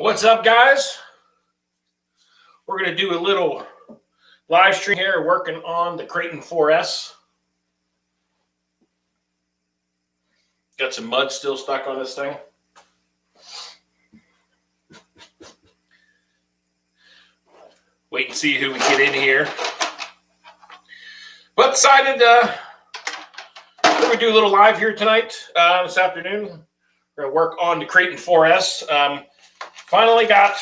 What's up, guys? We're going to do a little live stream here working on the Kraton 4S. Got some mud still stuck on this thing. Wait and see who we get in here. But decided we're going to do a little live here tonight, this afternoon. We're going to work on the Kraton 4S. Finally got,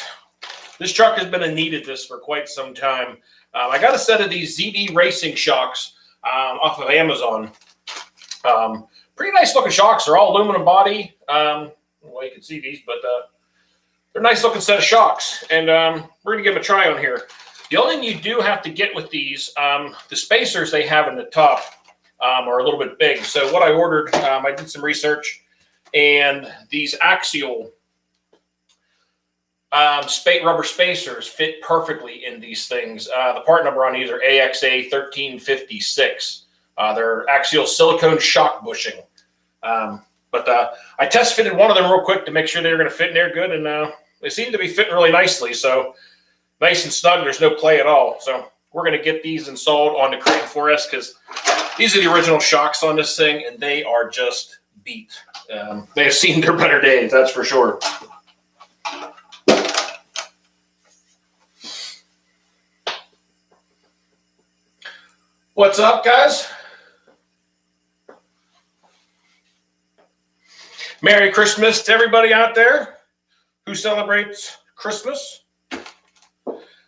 this truck has been needed this for quite some time. I got a set of these ZD racing shocks off of Amazon. Pretty nice looking shocks. They're all aluminum body. Well, you can see these, but they're a nice looking set of shocks. And we're going to give them a try on here. The only thing you do have to get with these, the spacers they have in the top are a little bit big. So what I ordered, I did some research, and these axial rubber spacers fit perfectly in these things. The part number on these are AXA 1356. They're axial silicone shock bushing. But I test fitted one of them real quick to make sure they were going to fit in there good, and they seem to be fitting really nicely. So nice and snug. There's no play at all. So we're going to get these installed on the Kraton 4S because these are the original shocks on this thing, and they are just beat. They have seen their better days, that's for sure. What's up, guys? Merry Christmas to everybody out there who celebrates Christmas.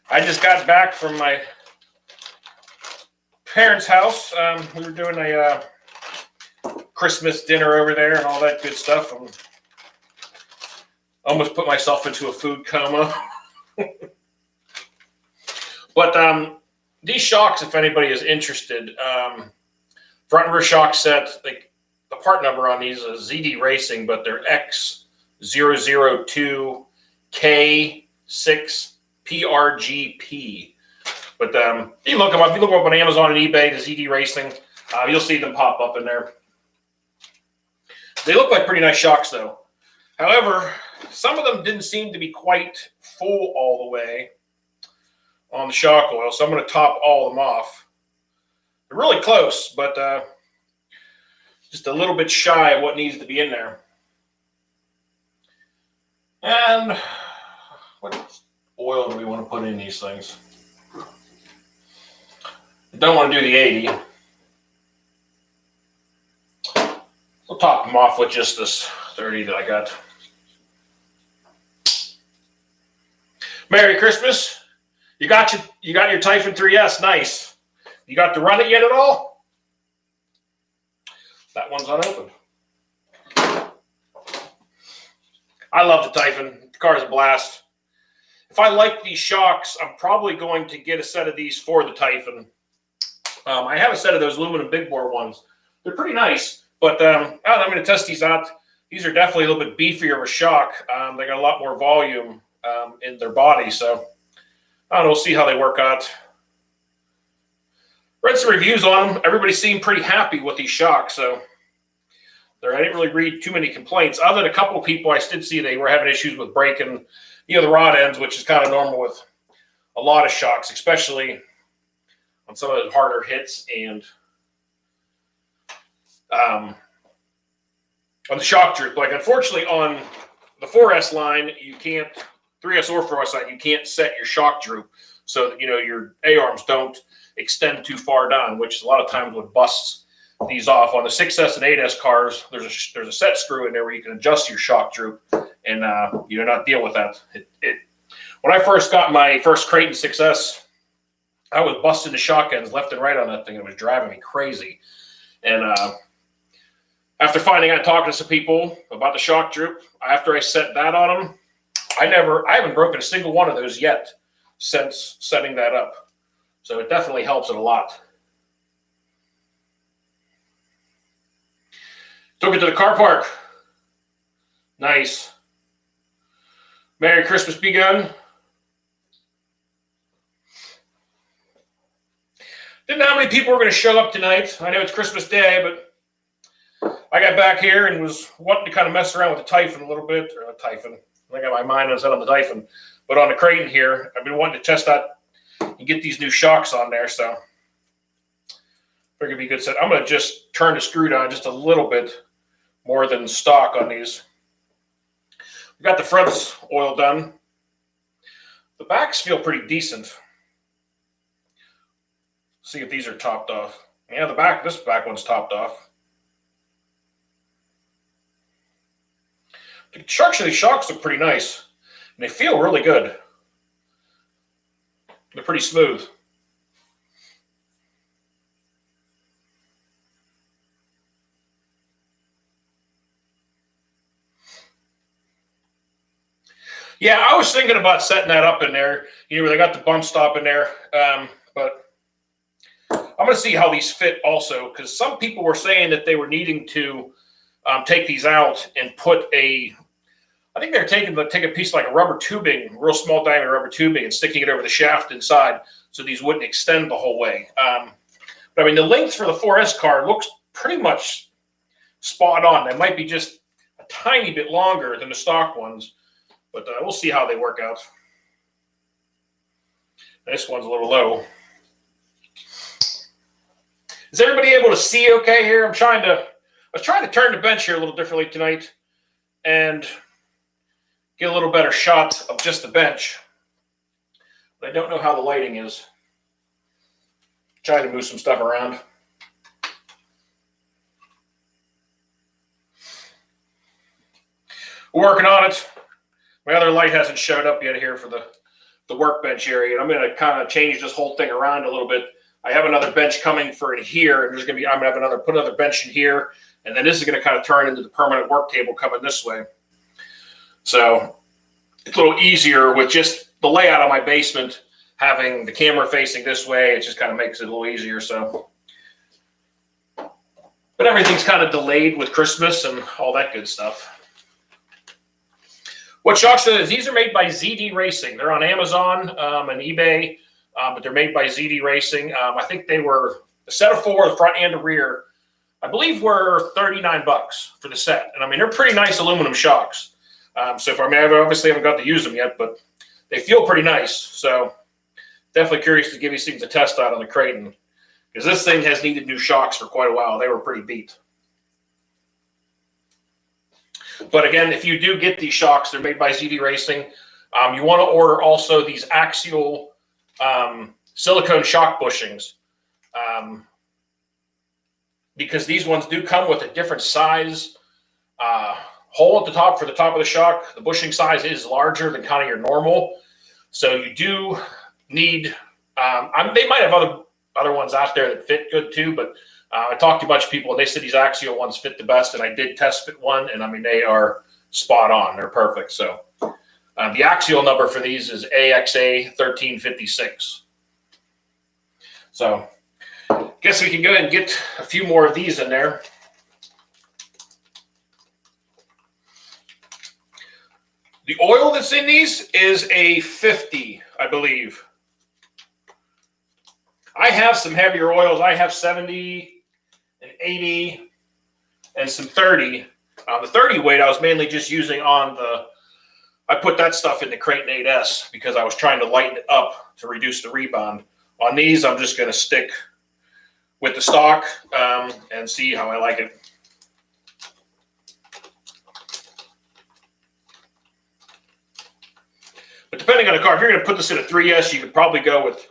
I just got back from my parents' house. We were doing a Christmas dinner over there and all that good stuff. I almost put myself into a food coma. But these shocks, if anybody is interested, front and rear shock set, like the part number on these is ZD Racing, but they're X002K6PRGP. But you look them up. If you look them up on Amazon and eBay, the ZD Racing, you'll see them pop up in there. They look like pretty nice shocks, though. However, some of them didn't seem to be quite full all the way on the shock oil, so I'm going to top all of them off. They're really close, but just a little bit shy of what needs to be in there. And what oil do we want to put in these things? I don't want to do the 80. We'll top them off with just this 30 that I got. Merry Christmas. You got your Typhon 3S, nice. You got to run it yet at all? That one's unopened. I love the Typhon. The car's a blast. If I like these shocks, I'm probably going to get a set of these for the Typhon. I have a set of those aluminum big bore ones. They're pretty nice, but I'm going to test these out. These are definitely a little bit beefier of a shock. They got a lot more volume in their body, so I don't know, we'll see how they work out. Read some reviews on them. Everybody seemed pretty happy with these shocks, so I didn't really read too many complaints. Other than a couple of people I did see they were having issues with breaking, the rod ends, which is kind of normal with a lot of shocks, especially on some of the harder hits and on the shock droop. Like, unfortunately, on the 4S line, you can't, 3S or 4S line, you can't set your shock droop so that, your A-arms don't extend too far down, which is a lot of times what busts these off. On the 6S and 8S cars, there's a set screw in there where you can adjust your shock droop and not deal with that. When I first got my first Kraton 6S, I was busting the shock ends left and right on that thing. It was driving me crazy. And after finding out, talking to some people about the shock droop, after I set that on them, I haven't broken a single one of those yet since setting that up. So it definitely helps it a lot. Took it to the car park. Nice. Merry Christmas begun. Didn't know how many people were going to show up tonight. I know it's Christmas Day, but I got back here and was wanting to kind of mess around with the Typhon a little bit. Or a Typhon. I got my mind set on the Typhon. But on the Kraton here, I've been wanting to test out and get these new shocks on there, so figured it'd be a good set. I'm going to just turn the screw down just a little bit more than stock on these. We got the fronts oil done. The backs feel pretty decent. See if these are topped off. Yeah, this back one's topped off. The construction of these shocks look pretty nice, and they feel really good. They're pretty smooth. Yeah, I was thinking about setting that up in there. You know, where they got the bump stop in there, but I'm going to see how these fit also, because some people were saying that they were needing to take these out and put I think they're taking a piece like a rubber tubing, real small diameter rubber tubing, and sticking it over the shaft inside so these wouldn't extend the whole way. But I mean, the length for the 4S car looks pretty much spot on. They might be just a tiny bit longer than the stock ones, but we'll see how they work out. This one's a little low. Is everybody able to see okay here? I was trying to turn the bench here a little differently tonight and get a little better shot of just the bench. But I don't know how the lighting is. Trying to move some stuff around. We're working on it. My other light hasn't showed up yet here for the workbench area. And I'm going to kind of change this whole thing around a little bit. I have another bench coming for in here, and I'm going to have put another bench in here, and then this is going to kind of turn into the permanent work table coming this way. So it's a little easier with just the layout of my basement, having the camera facing this way. It just kind of makes it a little easier. So, but everything's kind of delayed with Christmas and all that good stuff. What shocks are these? These are made by ZD Racing. They're on Amazon and eBay, but they're made by ZD Racing. I think they were a set of 4, the front and the rear. I believe were $39 for the set, and I mean they're pretty nice aluminum shocks. So I obviously haven't got to use them yet, but they feel pretty nice. So definitely curious to give these things a test out on the Kraton, because this thing has needed new shocks for quite a while. They were pretty beat. But again, if you do get these shocks, they're made by ZD Racing. You want to order also these axial silicone shock bushings, because these ones do come with a different size hole at the top for the top of the shock. The bushing size is larger than kind of your normal, so you do need. They might have other ones out there that fit good too, but I talked to a bunch of people and they said these axial ones fit the best, and I did test fit one, and I mean they are spot on. They're perfect. So the axial number for these is AXA 1356. So guess we can go ahead and get a few more of these in there. The oil that's in these is a 50, I believe. I have some heavier oils. I have 70 and 80 and some 30. The 30 weight I was mainly just using on I put that stuff in the Kraton 8S because I was trying to lighten it up to reduce the rebound. On these, I'm just going to stick with the stock and see how I like it. But depending on the car, if you're going to put this in a 3S, you could probably go with,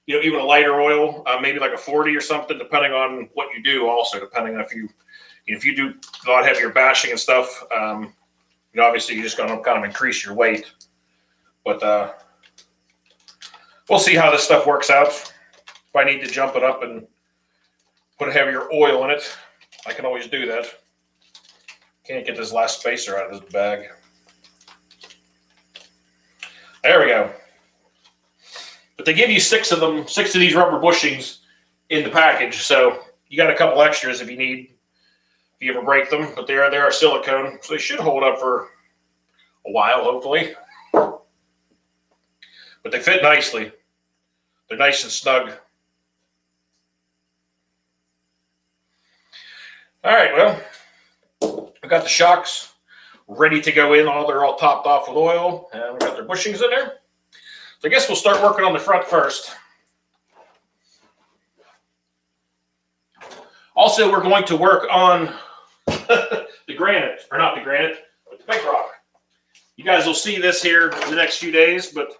even a lighter oil, maybe like a 40 or something, depending on what you do. Also, depending on if you do a lot heavier bashing and stuff, obviously you're just going to kind of increase your weight. But we'll see how this stuff works out. If I need to jump it up and put a heavier oil in it, I can always do that. Can't get this last spacer out of this bag. There we go. But they give you 6 of them, 6 of these rubber bushings in the package. So you got a couple extras if you need, if you ever break them. But they are silicone, so they should hold up for a while, hopefully. But they fit nicely. They're nice and snug. All right, well, I got the shocks ready to go in. They're all topped off with oil, and we got their bushings in there. So I guess we'll start working on the front first. Also, we're going to work on the granite, or not the granite, but the big rock. You guys will see this here in the next few days, but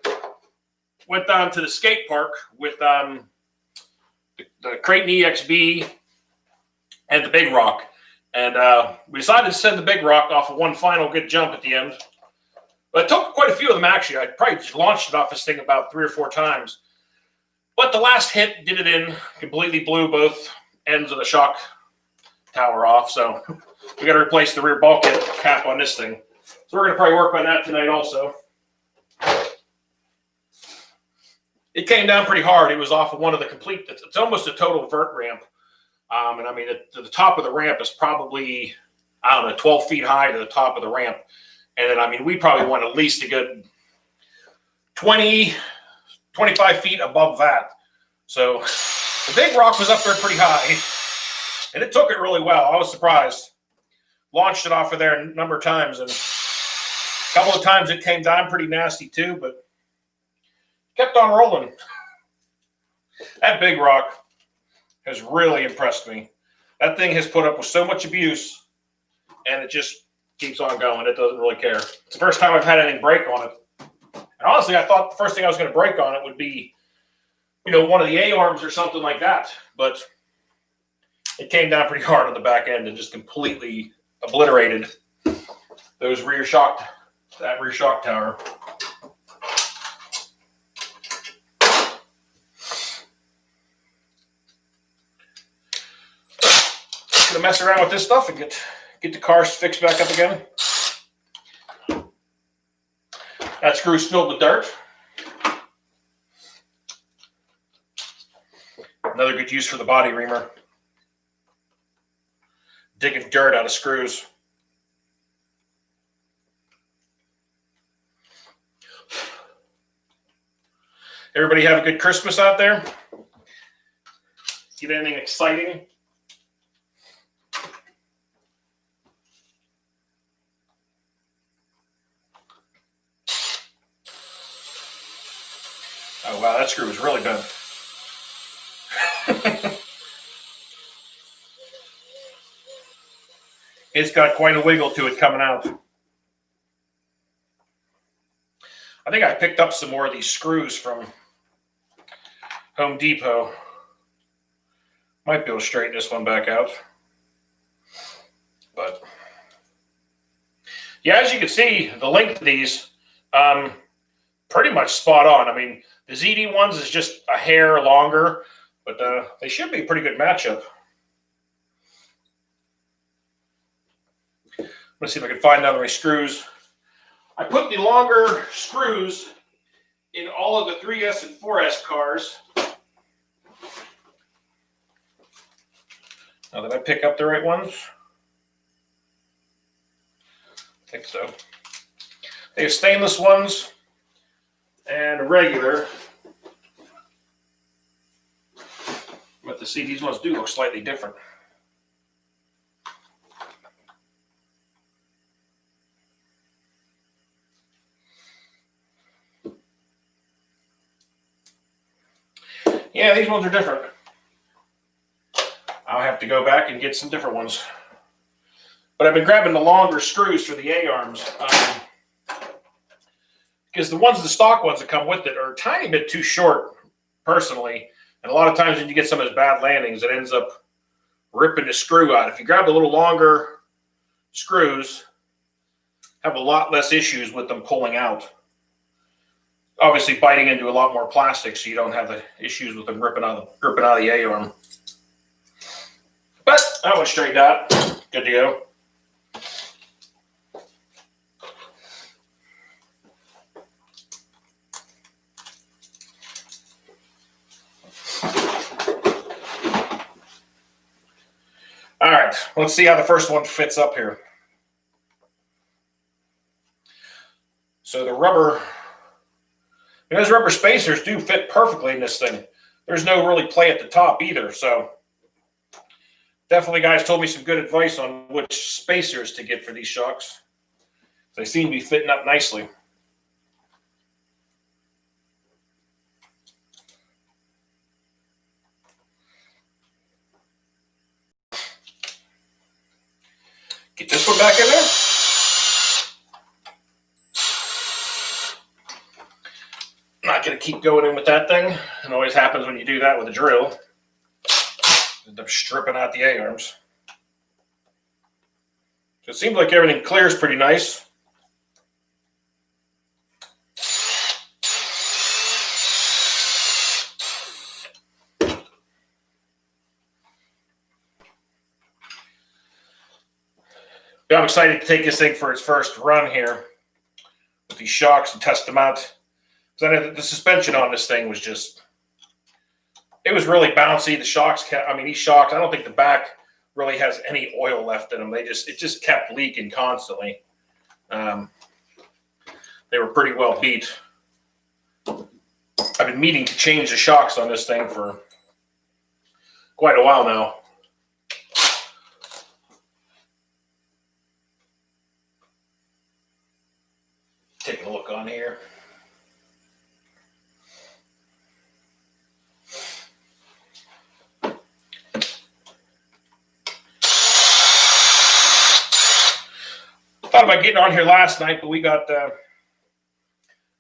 went down to the skate park with the Kraton EXB and the big rock. And we decided to send the big rock off of one final good jump at the end. But it took quite a few of them, actually. I probably just launched it off this thing about 3 or 4 times. But the last hit did it in, completely blew both ends of the shock tower off. So we got to replace the rear bulkhead cap on this thing. So we're going to probably work on that tonight also. It came down pretty hard. It was off of one of the complete, it's almost a total vert ramp. And I mean, the top of the ramp is probably, I don't know, 12 feet high to the top of the ramp. And then, I mean, we probably went at least a good 20, 25 feet above that. So the big rock was up there pretty high. And it took it really well. I was surprised. Launched it off of there a number of times. And a couple of times it came down pretty nasty too, but kept on rolling. That big rock has really impressed me. That thing has put up with so much abuse, and it just keeps on going. It doesn't really care. It's the first time I've had anything break on it. And honestly, I thought the first thing I was going to break on it would be, you know, one of the A-arms or something like that. But it came down pretty hard on the back end and just completely obliterated those that rear shock tower. Gonna mess around with this stuff and get the cars fixed back up again. That screw's filled with dirt. Another good use for the body reamer. Digging dirt out of screws. Everybody have a good Christmas out there? Get anything exciting? Oh, wow, that screw is really bent. It's got quite a wiggle to it coming out. I think I picked up some more of these screws from Home Depot. Might be able to straighten this one back out. But, yeah, as you can see, the length of these, pretty much spot on. I mean, the ZD ones is just a hair longer, but they should be a pretty good matchup. Let's see if I can find out my screws. I put the longer screws in all of the 3S and 4S cars. Now, did I pick up the right ones? I think so. They have stainless ones and regular. But the these ones do look slightly different. Yeah, these ones are different. I'll have to go back and get some different ones. But I've been grabbing the longer screws for the A-arms. Because the stock ones that come with it are a tiny bit too short, personally. And a lot of times when you get some of those bad landings, it ends up ripping the screw out. If you grab the little longer screws, have a lot less issues with them pulling out. Obviously biting into a lot more plastic, so you don't have the issues with them ripping out of the A-arm. But that was straightened out. Good to go. All right, let's see how the first one fits up here. So the rubber, those rubber spacers do fit perfectly in this thing. There's no really play at the top either. So definitely guys told me some good advice on which spacers to get for these shocks. They seem to be fitting up nicely. Get this one back in there. I'm not going to keep going in with that thing. It always happens when you do that with a drill. End up stripping out the A-arms. So it seems like everything clears pretty nice. I'm excited to take this thing for its first run here with these shocks and test them out. Because I know that the suspension on this thing was just, it was really bouncy. The shocks kept, I mean, these shocks, I don't think the back really has any oil left in them. It just kept leaking constantly. They were pretty well beat. I've been meaning to change the shocks on this thing for quite a while now. Taking a look on here. Thought about getting on here last night, but we got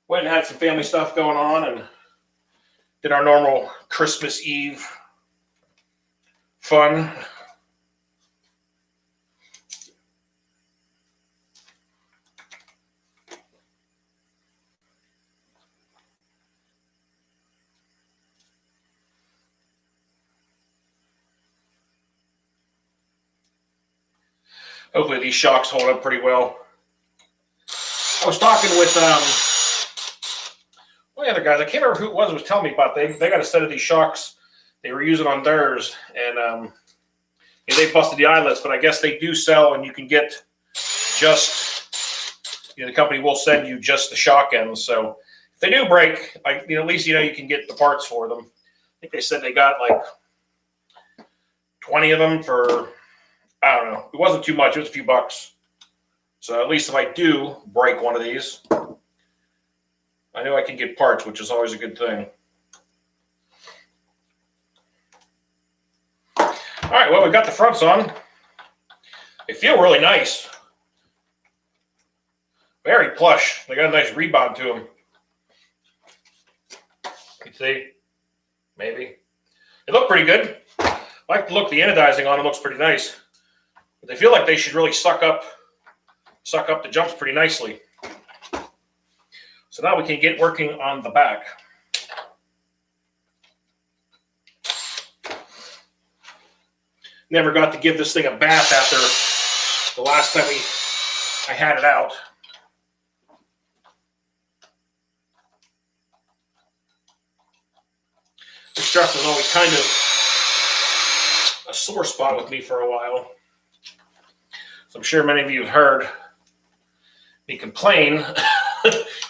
went and had some family stuff going on and did our normal Christmas Eve fun. Hopefully these shocks hold up pretty well. I was talking with one of the other guys. I can't remember who it was telling me about. They got a set of these shocks they were using on theirs, and they busted the eyelets. But I guess they do sell, and you can get just the company will send you just the shock ends. So if they do break, at least you can get the parts for them. I think they said they got like 20 of them for, I don't know. It wasn't too much. It was a few bucks. So at least if I do break one of these, I know I can get parts, which is always a good thing. All right, well, we got the fronts on. They feel really nice. Very plush. They got a nice rebound to them. You can see, maybe. They look pretty good. I like the look. The anodizing on them looks pretty nice. But they feel like they should really suck up the jumps pretty nicely. So now we can get working on the back. Never got to give this thing a bath after the last time I had it out. This truck was always kind of a sore spot with me for a while. So I'm sure many of you have heard me complain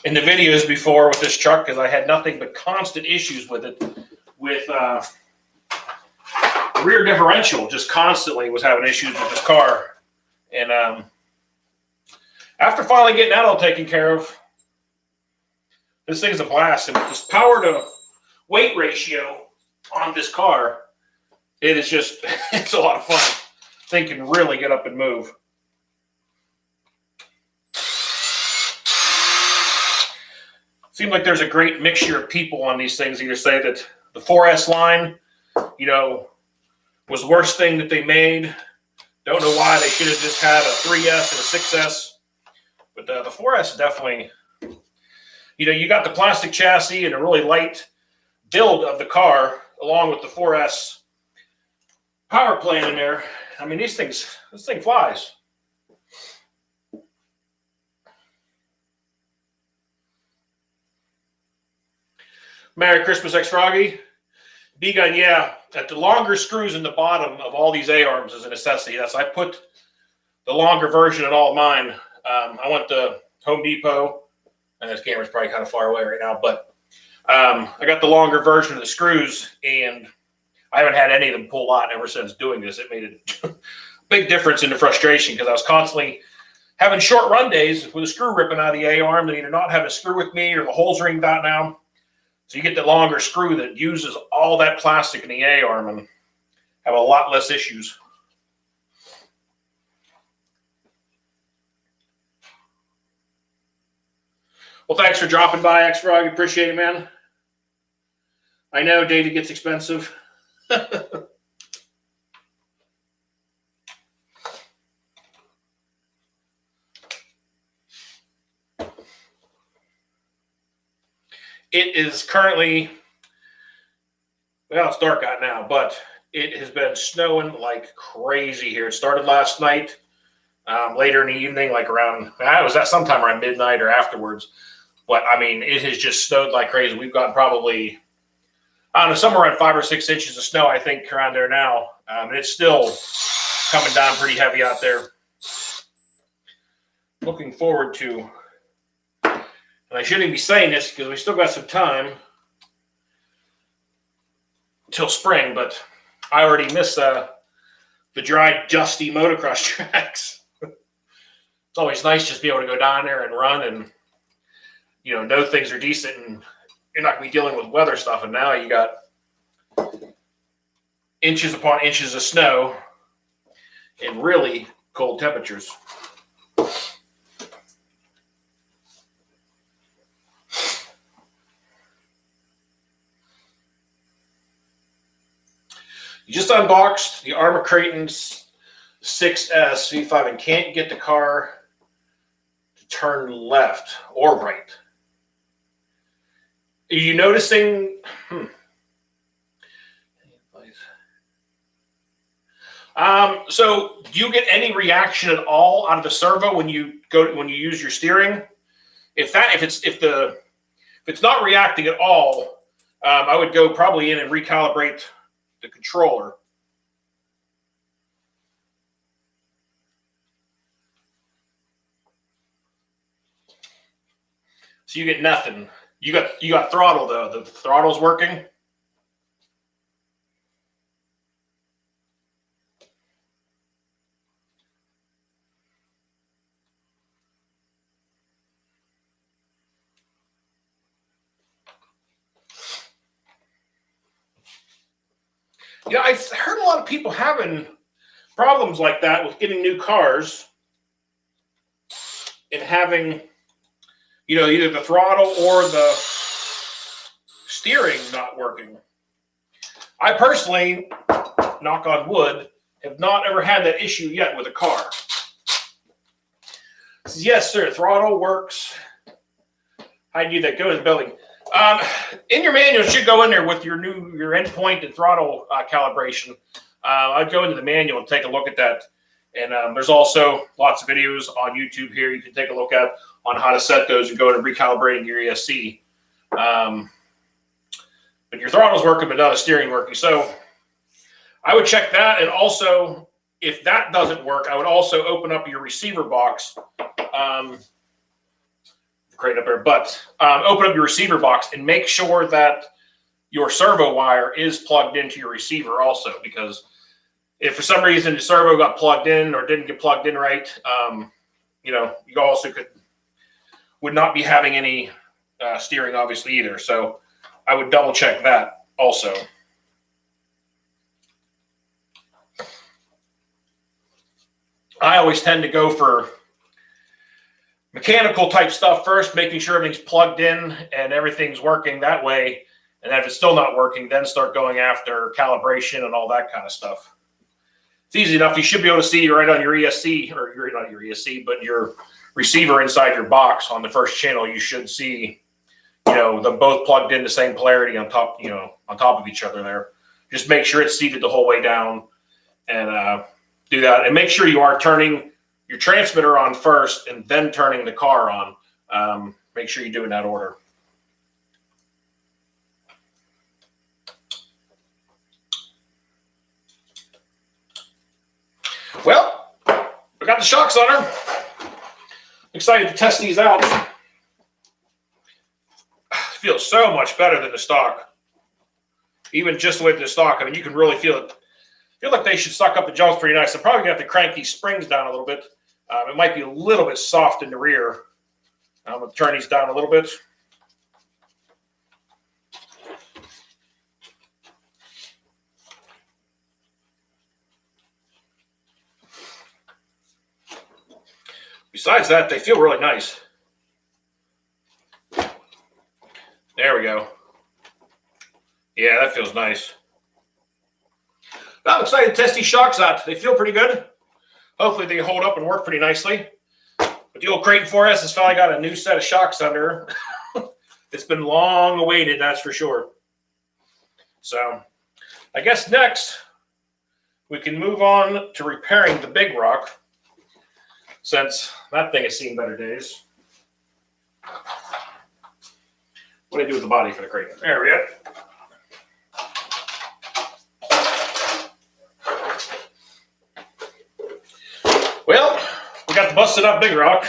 in the videos before with this truck because I had nothing but constant issues with it. With rear differential, just constantly was having issues with this car. And after finally getting that all taken care of, this thing's a blast. And with this power to weight ratio on this car, it is just, it's a lot of fun. Thing can really get up and move. Seems like there's a great mixture of people on these things. Either say that the 4S line, was the worst thing that they made. Don't know why they should have just had a 3S and a 6S. But the 4S definitely, you got the plastic chassis and a really light build of the car along with the 4S power plant in there. I mean, this thing flies. Merry Christmas, X-Froggy. B-Gun, yeah. At the longer screws in the bottom of all these A-arms is a necessity. I put the longer version in all of mine. I went to Home Depot, and this camera's probably kind of far away right now, but I got the longer version of the screws, and I haven't had any of them pull out ever since doing this. It made a big difference in the frustration because I was constantly having short run days with a screw ripping out of the A-arm, then either not having a screw with me or the holes ringed out now. So you get the longer screw that uses all that plastic in the A-arm and have a lot less issues. Well, thanks for dropping by, X-Frog. Appreciate it, man. I know data gets expensive. It is currently, well, it's dark out now, but it has been snowing like crazy here. It started last night, later in the evening, like around, it was at sometime around midnight or afterwards. But, I mean, it has just snowed like crazy. We've gotten probably, I don't know, somewhere around 5 or 6 inches of snow, I think, around there now. And it's still coming down pretty heavy out there. Looking forward to, and I shouldn't be saying this because we still got some time until spring, but I already miss the dry, dusty motocross tracks. It's always nice just to be able to go down there and run and, know things are decent and you're not going to be dealing with weather stuff. And now you got inches upon inches of snow and really cold temperatures. You just unboxed the Armor Kraton 6S V5 and can't get the car to turn left or right. Are you noticing? So do you get any reaction at all out of the servo when you use your steering? If it's not reacting at all, I would go probably in and recalibrate the controller. So you get nothing. You got throttle though. The throttle's working. Yeah, I've heard a lot of people having problems like that with getting new cars and having, either the throttle or the steering not working. I personally, knock on wood, have not ever had that issue yet with a car. Says, yes, sir, throttle works. How do you do that? Go to the building. In your manual, it should go in there with your endpoint and throttle calibration. I'd go into the manual and take a look at that. And there's also lots of videos on YouTube here you can take a look at on how to set those and go into recalibrating your ESC. But your throttle's working, but not the steering working. So I would check that. And also, if that doesn't work, I would also open up your receiver box. Crate up there, but open up your receiver box and make sure that your servo wire is plugged into your receiver also, because if for some reason the servo got plugged in or didn't get plugged in right, you also would not be having any steering obviously either. So I would double check that also. I always tend to go for mechanical type stuff first, making sure everything's plugged in and everything's working that way. And then if it's still not working, then start going after calibration and all that kind of stuff. It's easy enough. You should be able to see right on your ESC, or not your ESC, but your receiver inside your box on the first channel. You should see, them both plugged in the same polarity on top, on top of each other there. Just make sure it's seated the whole way down and do that. And make sure you are turning your transmitter on first and then turning the car on. Make sure you do it in that order. Well, we got the shocks on her. Excited to test these out. Feels so much better than the stock. Even just with the stock, I mean, you can really feel it. Feel like they should suck up the jumps pretty nice. I'm probably gonna have to crank these springs down a little bit. It might be a little bit soft in the rear. I'm going to turn these down a little bit. Besides that, they feel really nice. There we go. Yeah, that feels nice. I'm excited to test these shocks out. They feel pretty good. Hopefully they hold up and work pretty nicely. But the old Kraton 4S has finally got a new set of shocks under. It's been long awaited, that's for sure. So I guess next we can move on to repairing the big rock, since that thing has seen better days. What do I do with the body for the Kraton? There we go. Well, we got the busted up big rock.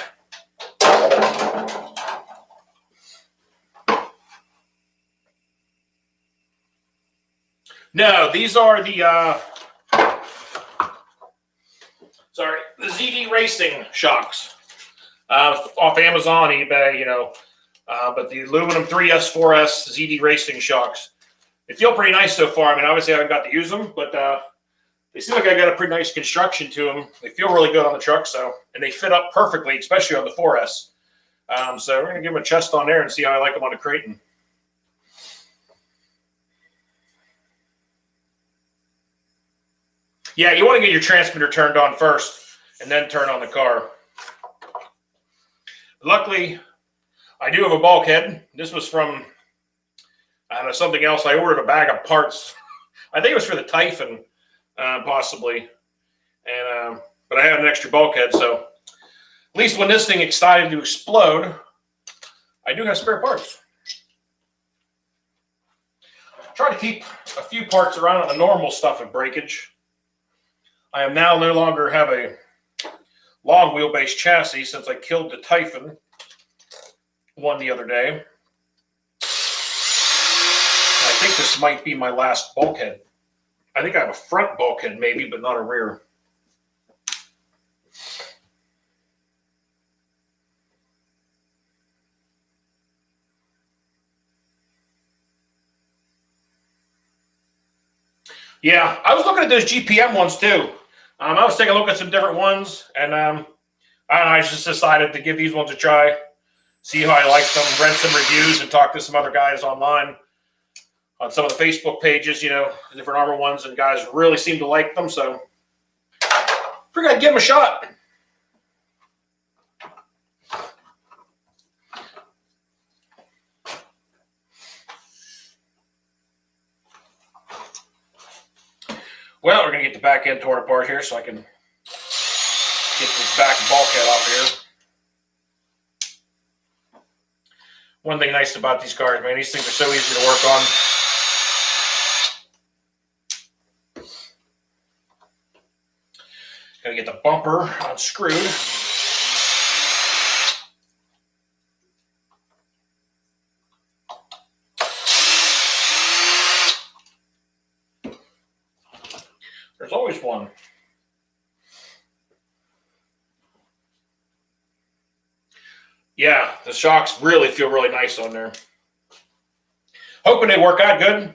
No, these are the the ZD Racing shocks off Amazon, eBay, you know. But the aluminum 3S, 4S ZD Racing shocks. They feel pretty nice so far. I mean, obviously I haven't got to use them, but they seem like I got a pretty nice construction to them. They feel really good on the truck, and they fit up perfectly, especially on the 4S. So we're going to give them a chest on there and see how I like them on the Kraton. Yeah, you want to get your transmitter turned on first and then turn on the car. Luckily, I do have a bulkhead. This was from, I don't know, something else. I ordered a bag of parts. I think it was for the Typhon, possibly. And but I had an extra bulkhead, so at least when this thing decided to explode, I do have spare parts. Try to keep a few parts around on the normal stuff of breakage. I am now no longer have a long wheelbase chassis since I killed the Typhon one the other day. I think this might be my last bulkhead. I think I have a front bulkhead maybe, but not a rear. Yeah, I was looking at those GPM ones too. I was taking a look at some different ones, and I don't know, I just decided to give these ones a try, see how I like them, read some reviews, and talk to some other guys online on some of the Facebook pages, you know, the different armor ones, and guys really seem to like them, so figured I'd give them a shot. Well, we're going to get the back end torn apart here so I can get this back bulkhead off here. One thing nice about these cars, man, these things are so easy to work on. Got to get the bumper unscrewed. There's always one. Yeah, the shocks really feel really nice on there. Hoping they work out good.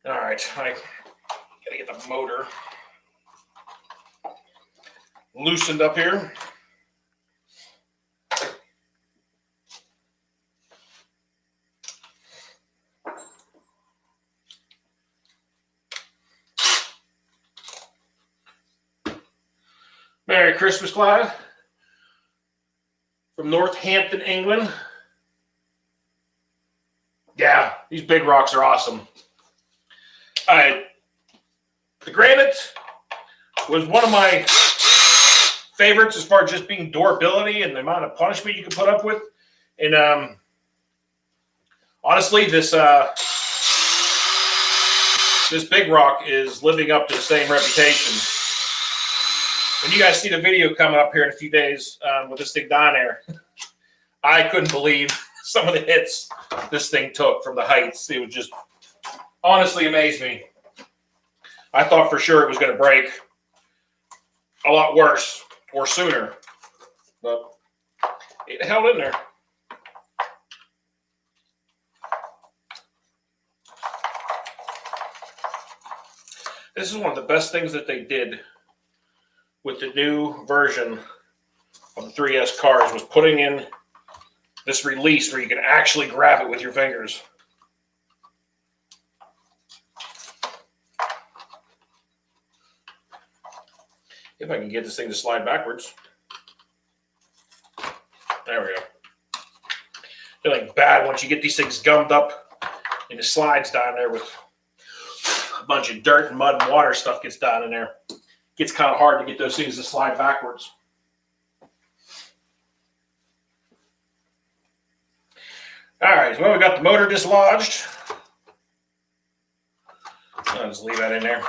All right, I gotta get the motor loosened up here. Merry Christmas, Clyde. From Northampton, England. Yeah, these big rocks are awesome. The granite was one of my favorites as far as just being durability and the amount of punishment you can put up with. And honestly, this big rock is living up to the same reputation. When you guys see the video coming up here in a few days with this thing down there, I couldn't believe some of the hits this thing took from the heights. It would just honestly amaze me. I thought for sure it was going to break a lot worse or sooner, but it held in there. This is one of the best things that they did with the new version of the 3S cars, was putting in this release where you can actually grab it with your fingers. If I can get this thing to slide backwards. There we go. They're like bad once you get these things gummed up and it slides down there with a bunch of dirt and mud and water stuff gets down in there. It gets kind of hard to get those things to slide backwards. All right, well, we got the motor dislodged. I'll just leave that in there.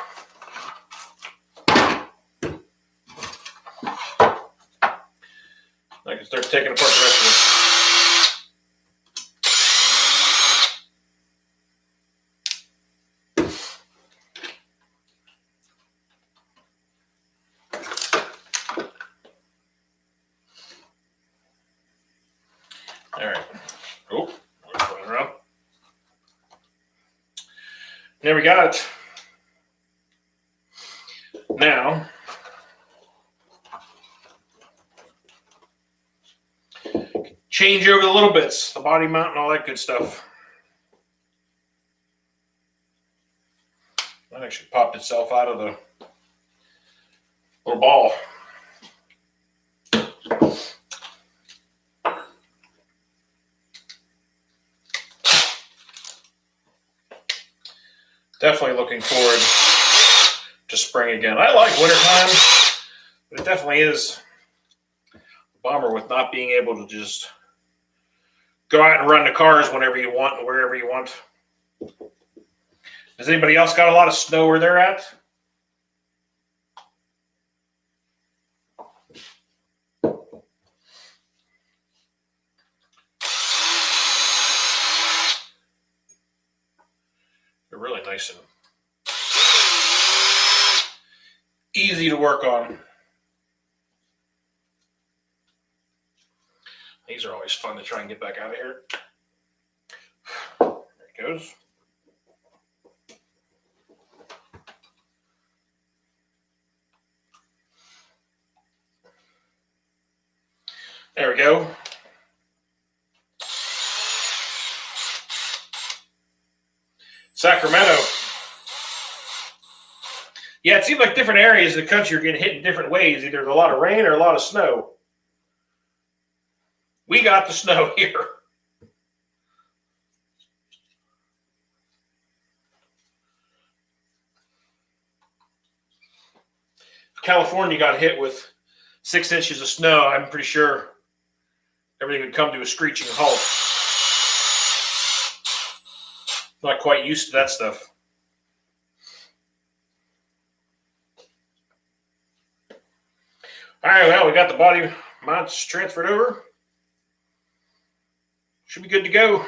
I can start taking apart the rest of it. All right. Oh, we're going around. There we got it. Now, change over the little bits, the body mount and all that good stuff. That actually popped itself out of the little ball. Definitely looking forward to spring again. I like wintertime, but it definitely is a bummer with not being able to just go out and run the cars whenever you want and wherever you want. Has anybody else got a lot of snow where they're at? They're really nice and easy to work on. These are always fun to try and get back out of here. There it goes. There we go. Sacramento. Yeah, it seems like different areas of the country are getting hit in different ways. Either a lot of rain or a lot of snow. We got the snow here. California got hit with 6 inches of snow. I'm pretty sure everything would come to a screeching halt. Not quite used to that stuff. All right, well, we got the body mounts transferred over. Should be good to go.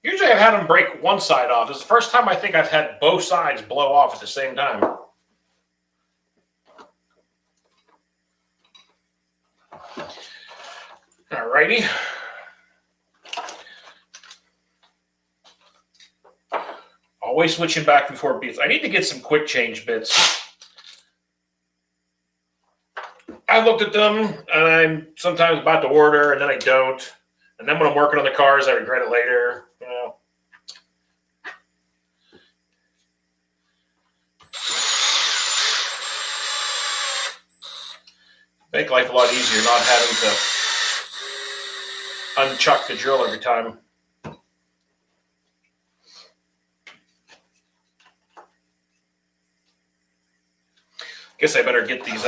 Usually I've had them break one side off. This is the first time I think I've had both sides blow off at the same time. All righty. Always switching back before beats. I need to get some quick change bits. I looked at them, and I'm sometimes about to order, and then I don't. And then when I'm working on the cars, I regret it later. You know. Make life a lot easier not having to unchuck the drill every time. Guess I better get these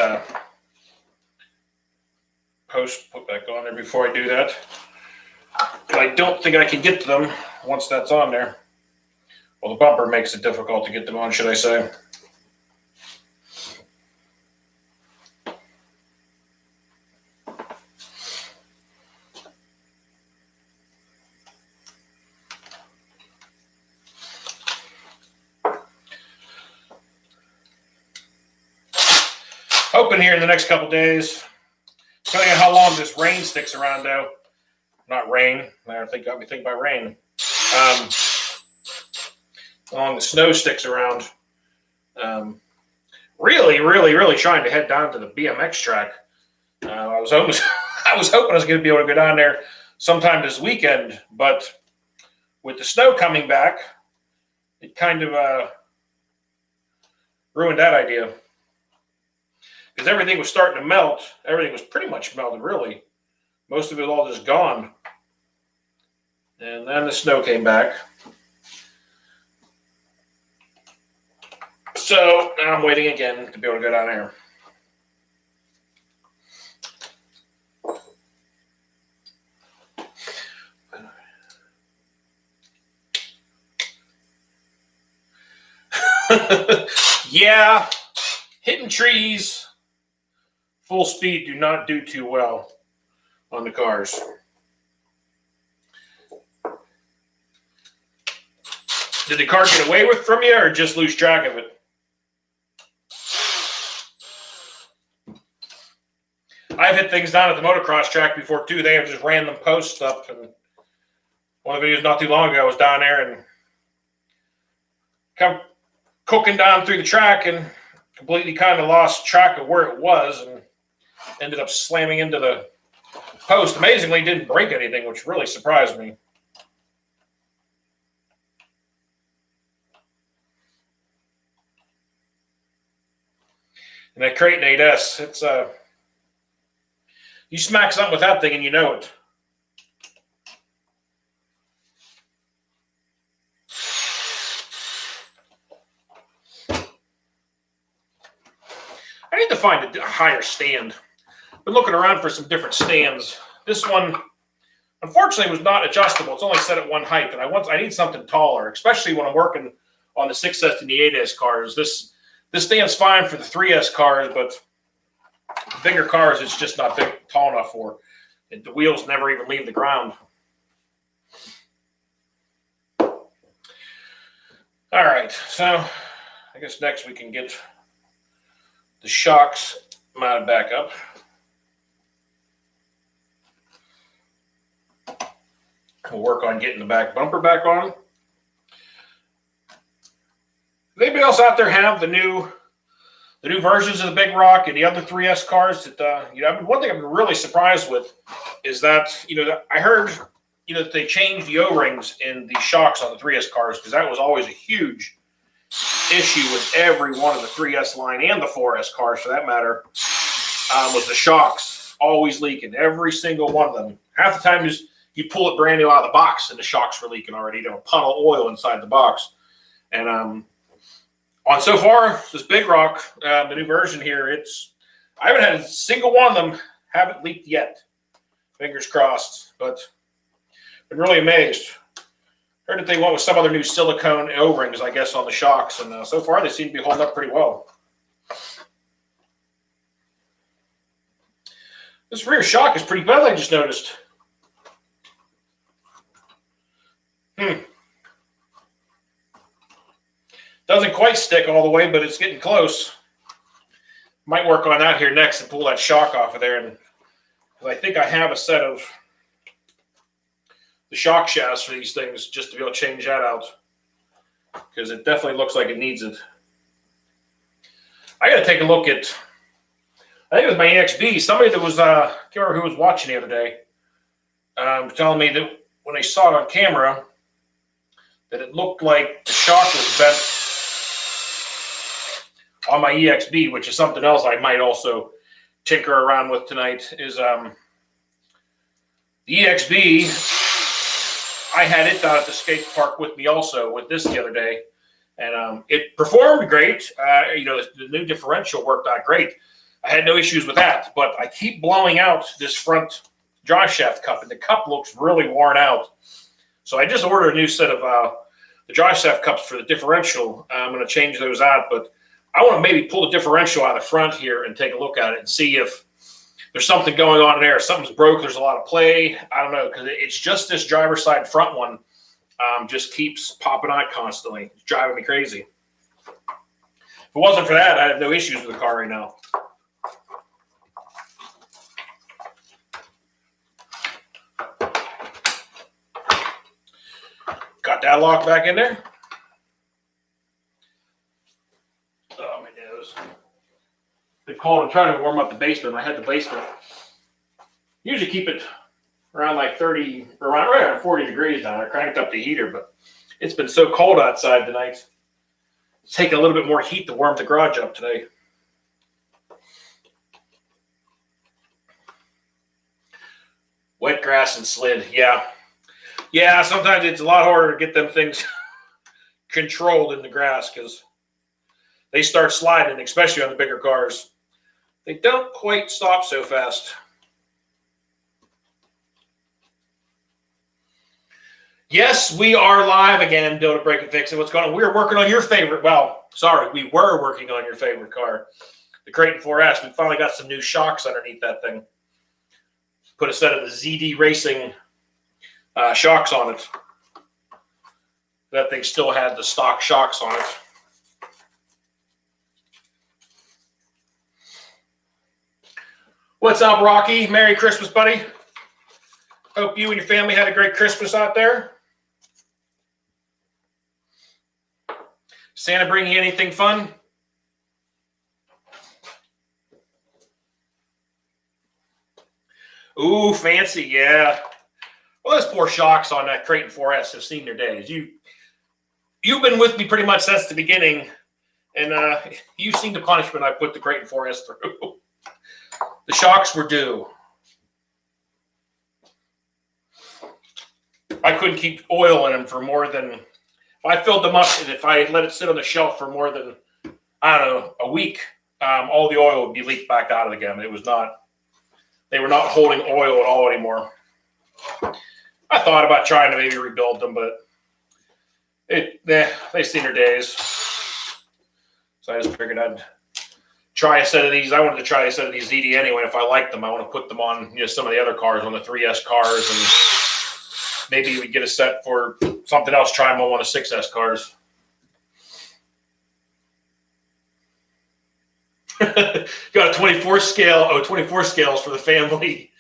posts put back on there before I do that. But I don't think I can get to them once that's on there. Well, the bumper makes it difficult to get them on, should I say. hoping here in the next couple days, depending on how long this rain sticks around, though. Not rain. I think got me thinking about rain. How long the snow sticks around. Really trying to head down to the BMX track. I was hoping I was going to be able to go down there sometime this weekend, but with the snow coming back, it kind of ruined that idea. Because everything was starting to melt. Everything was pretty much melted, really. Most of it all just gone. And then the snow came back. So now I'm waiting again to be able to go down there. Yeah, hitting trees full speed do not do too well on the cars. Did the car get away from you or just lose track of it? I've hit things down at the motocross track before too. They have just random posts up, and one of the videos not too long ago I was down there and come cooking down through the track and completely kind of lost track of where it was and ended up slamming into the post. Amazingly, didn't break anything, which really surprised me. And that Kraton 8S, it's you smack something with that thing and you know it. I need to find a higher stand. Been looking around for some different stands. This one, unfortunately, was not adjustable. It's only set at one height, and I need something taller, especially when I'm working on the 6S and the 8S cars. This stand's fine for the 3S cars, but bigger cars, it's just not tall enough for. And the wheels never even leave the ground. All right, so I guess next we can get the shocks mounted back up. We'll work on getting the back bumper back on. Does anybody else out there have the new versions of the Big Rock and the other 3S cars that one thing I've been really surprised with is that I heard that they changed the O-rings in the shocks on the 3S cars, because that was always a huge issue with every one of the 3S line and the 4S cars for that matter, was the shocks always leaking, every single one of them. Half the time you pull it brand new out of the box and the shocks were leaking already. A puddle of oil inside the box. And on so far, this Big Rock, the new version here, I haven't had a single one of them haven't leaked yet. Fingers crossed, but been really amazed. Heard that they went with some other new silicone O-rings, I guess, on the shocks, and so far they seem to be holding up pretty well. This rear shock is pretty bad, I just noticed. Doesn't quite stick all the way, but it's getting close. Might work on that here next and pull that shock off of there, and because I think I have a set of the shock shafts for these things just to be able to change that out, because it definitely looks like it needs it. I got to take a look at, I think it was my EXB, somebody that was, I can't remember who was watching the other day, telling me that when they saw it on camera, that it looked like the shock was bent on my EXB, which is something else I might also tinker around with tonight, is the EXB, I had it down at the skate park with me also with this the other day, and it performed great. The new differential worked out great. I had no issues with that, but I keep blowing out this front drive shaft cup, and the cup looks really worn out. So I just ordered a new set of the drive shaft cups for the differential. I'm going to change those out, but I want to maybe pull the differential out of the front here and take a look at it and see if there's something going on in there. Something's broke. There's a lot of play. I don't know, because it's just this driver's side front one just keeps popping out constantly. It's driving me crazy. If it wasn't for that, I have no issues with the car right now. that lock back in there. Oh, my nose. They called and trying to warm up the basement. I had the basement. Usually keep it around like 30, or around 40 degrees now. I cranked up the heater, but it's been so cold outside tonight. It's taking a little bit more heat to warm the garage up today. Wet grass and slid, yeah. Yeah, sometimes it's a lot harder to get them things controlled in the grass because they start sliding, especially on the bigger cars. They don't quite stop so fast. Yes, we are live again, Build a Break and Fix It. What's going on? We're working on your favorite, well, sorry, we were working on your favorite car, the Kraton 4S. We finally got some new shocks underneath that thing. Put a set of the ZD Racing shocks on it. That thing still had the stock shocks on it. What's up, Rocky? Merry Christmas, buddy. Hope you and your family had a great Christmas out there. Santa bring you anything fun? Ooh, fancy, yeah. Well, those poor shocks on that Kraton 4S have seen their days. You've been with me pretty much since the beginning, and you've seen the punishment I put the Kraton 4S through. The shocks were due. I couldn't keep oil in them for more than, if I filled them up and if I let it sit on the shelf for more than, I don't know, a week, all the oil would be leaked back out of them. It was not, they were not holding oil at all anymore. I thought about trying to maybe rebuild them, but they've seen their days. So I just figured I'd try a set of these. I wanted to try a set of these ZD anyway. If I like them, I want to put them on, some of the other cars, on the 3S cars, and maybe we get a set for something else. Try them on one of 6S cars. Got a 24 scale. Oh, 24 scales for the family.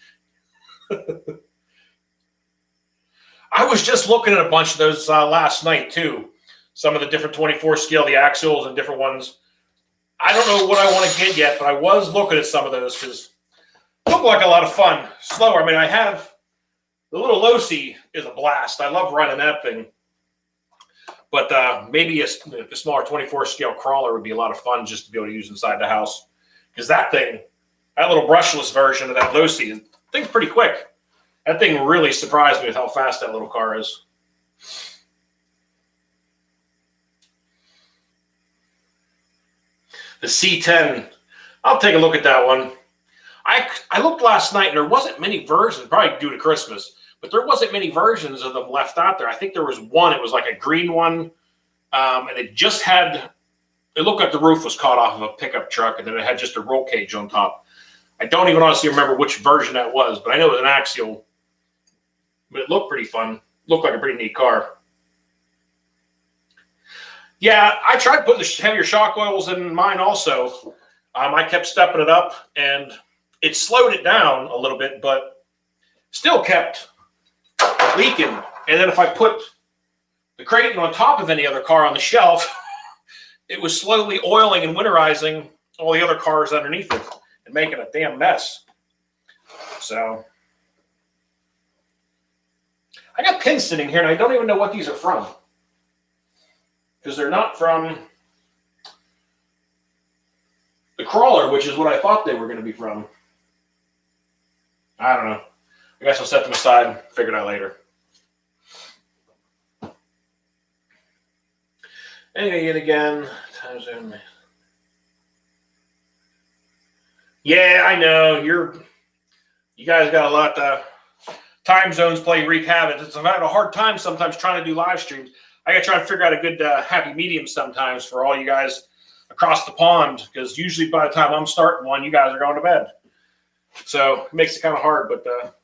I was just looking at a bunch of those last night too. Some of the different 24 scale, the axles and different ones. I don't know what I want to get yet, but I was looking at some of those because they look like a lot of fun. Slower. I mean, I have the little Losi is a blast. I love running that thing. But maybe a smaller 24 scale crawler would be a lot of fun just to be able to use inside the house. Because that thing, that little brushless version of that Losi, the thing's pretty quick. That thing really surprised me with how fast that little car is. The C10, I'll take a look at that one. I looked last night and there wasn't many versions, probably due to Christmas, but there wasn't many versions of them left out there. I think there was one. It was like a green one, and it just had, it looked like the roof was caught off of a pickup truck, and then it had just a roll cage on top. I don't even honestly remember which version that was, but I know it was an axial. But it looked pretty fun. Looked like a pretty neat car. Yeah, I tried putting the heavier shock oils in mine also. I kept stepping it up, and it slowed it down a little bit, but still kept leaking. And then if I put the Kraton on top of any other car on the shelf, it was slowly oiling and winterizing all the other cars underneath it and making a damn mess. So I got pins sitting here, and I don't even know what these are from. Because they're not from the crawler, which is what I thought they were going to be from. I don't know. I guess I'll set them aside and figure it out later. Anyway, yet again, time zone. Yeah, I know. You guys got a lot of time zones wreak havoc. I'm having a hard time sometimes trying to do live streams. I got to try to figure out a good happy medium sometimes for all you guys across the pond, because usually by the time I'm starting one, you guys are going to bed. So it makes it kind of hard, but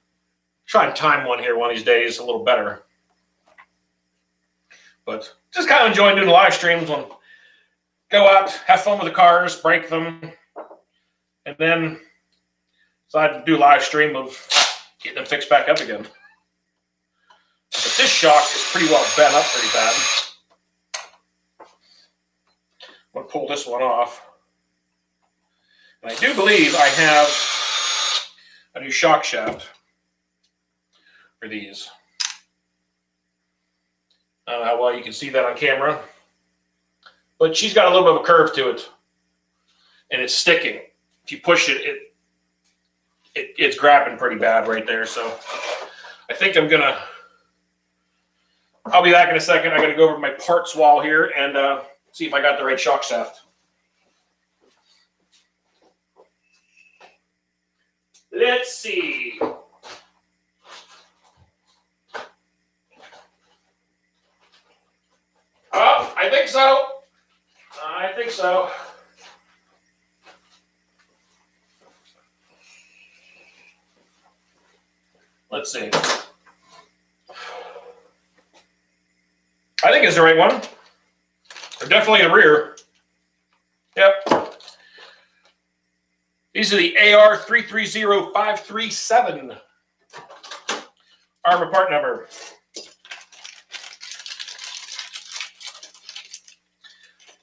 try and time one here one of these days a little better. But just kind of enjoying doing the live streams. When go out, have fun with the cars, break them, and then decide to do a live stream of getting them fixed back up again. But this this shock is pretty well bent up pretty bad. I'm going to pull this one off. And I do believe I have a new shock shaft for these. I don't know how well you can see that on camera, but she's got a little bit of a curve to it, and it's sticking. If you push it, it's grabbing pretty bad right there. So I think I'll be back in a second. I got to go over to my parts wall here and see if I got the right shock shaft. Let's see. Oh, I think so. I think so. Let's see. I think it's the right one. They're definitely the rear. Yep. These are the AR330537 armor part number.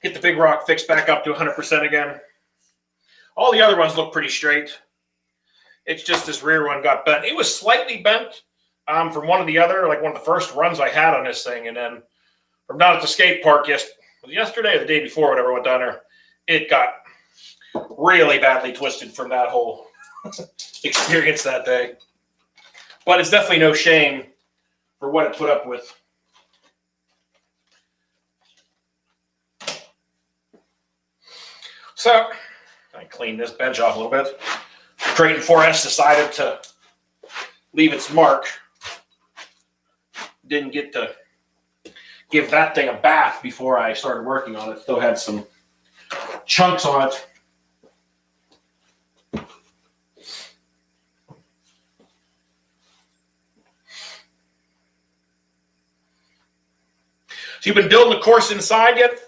Get the big rock fixed back up to 100% again. All the other ones look pretty straight. It's just this rear one got bent. It was slightly bent from one of the other, like one of the first runs I had on this thing. And then from down at the skate park yesterday or the day before, whatever, went down there, it got really badly twisted from that whole experience that day. But it's definitely no shame for what it put up with. So I cleaned this bench off a little bit. Kraton 4S decided to leave its mark. Didn't get to give that thing a bath before I started working on it. Still had some chunks on it. So you've been building the course inside yet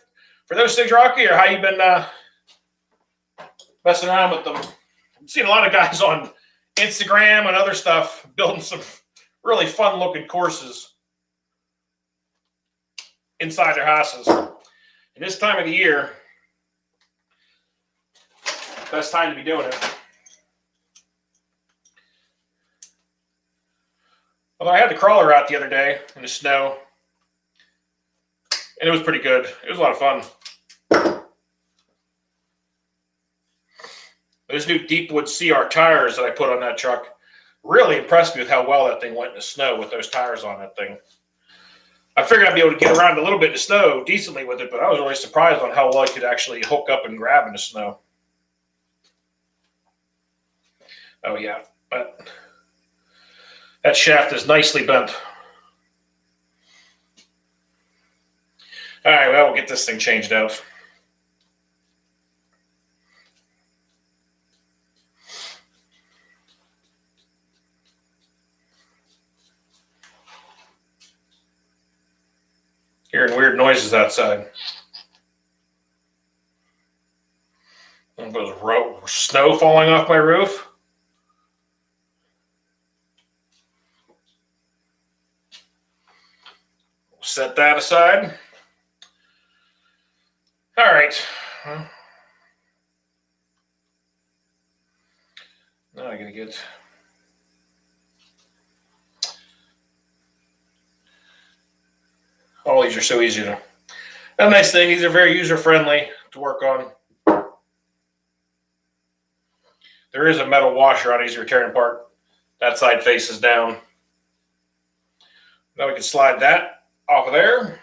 for those things, Rocky, or how you been messing around with them? I'm seeing a lot of guys on Instagram and other stuff building some really fun-looking courses inside their houses. And this time of the year, best time to be doing it. Although I had the crawler out the other day in the snow, and it was pretty good. It was a lot of fun. Those new Deepwood CR tires that I put on that truck really impressed me with how well that thing went in the snow with those tires on that thing. I figured I'd be able to get around a little bit in the snow decently with it, but I was really surprised on how well I could actually hook up and grab in the snow. Oh yeah, but that shaft is nicely bent. All right, well, we'll get this thing changed out. Hearing weird noises outside. There's snow falling off my roof. Set that aside. All right. Now I'm going to get... All these are so easy to... A nice thing, these are very user-friendly to work on. There is a metal washer on these you're tearing apart. That side faces down. Now we can slide that off of there.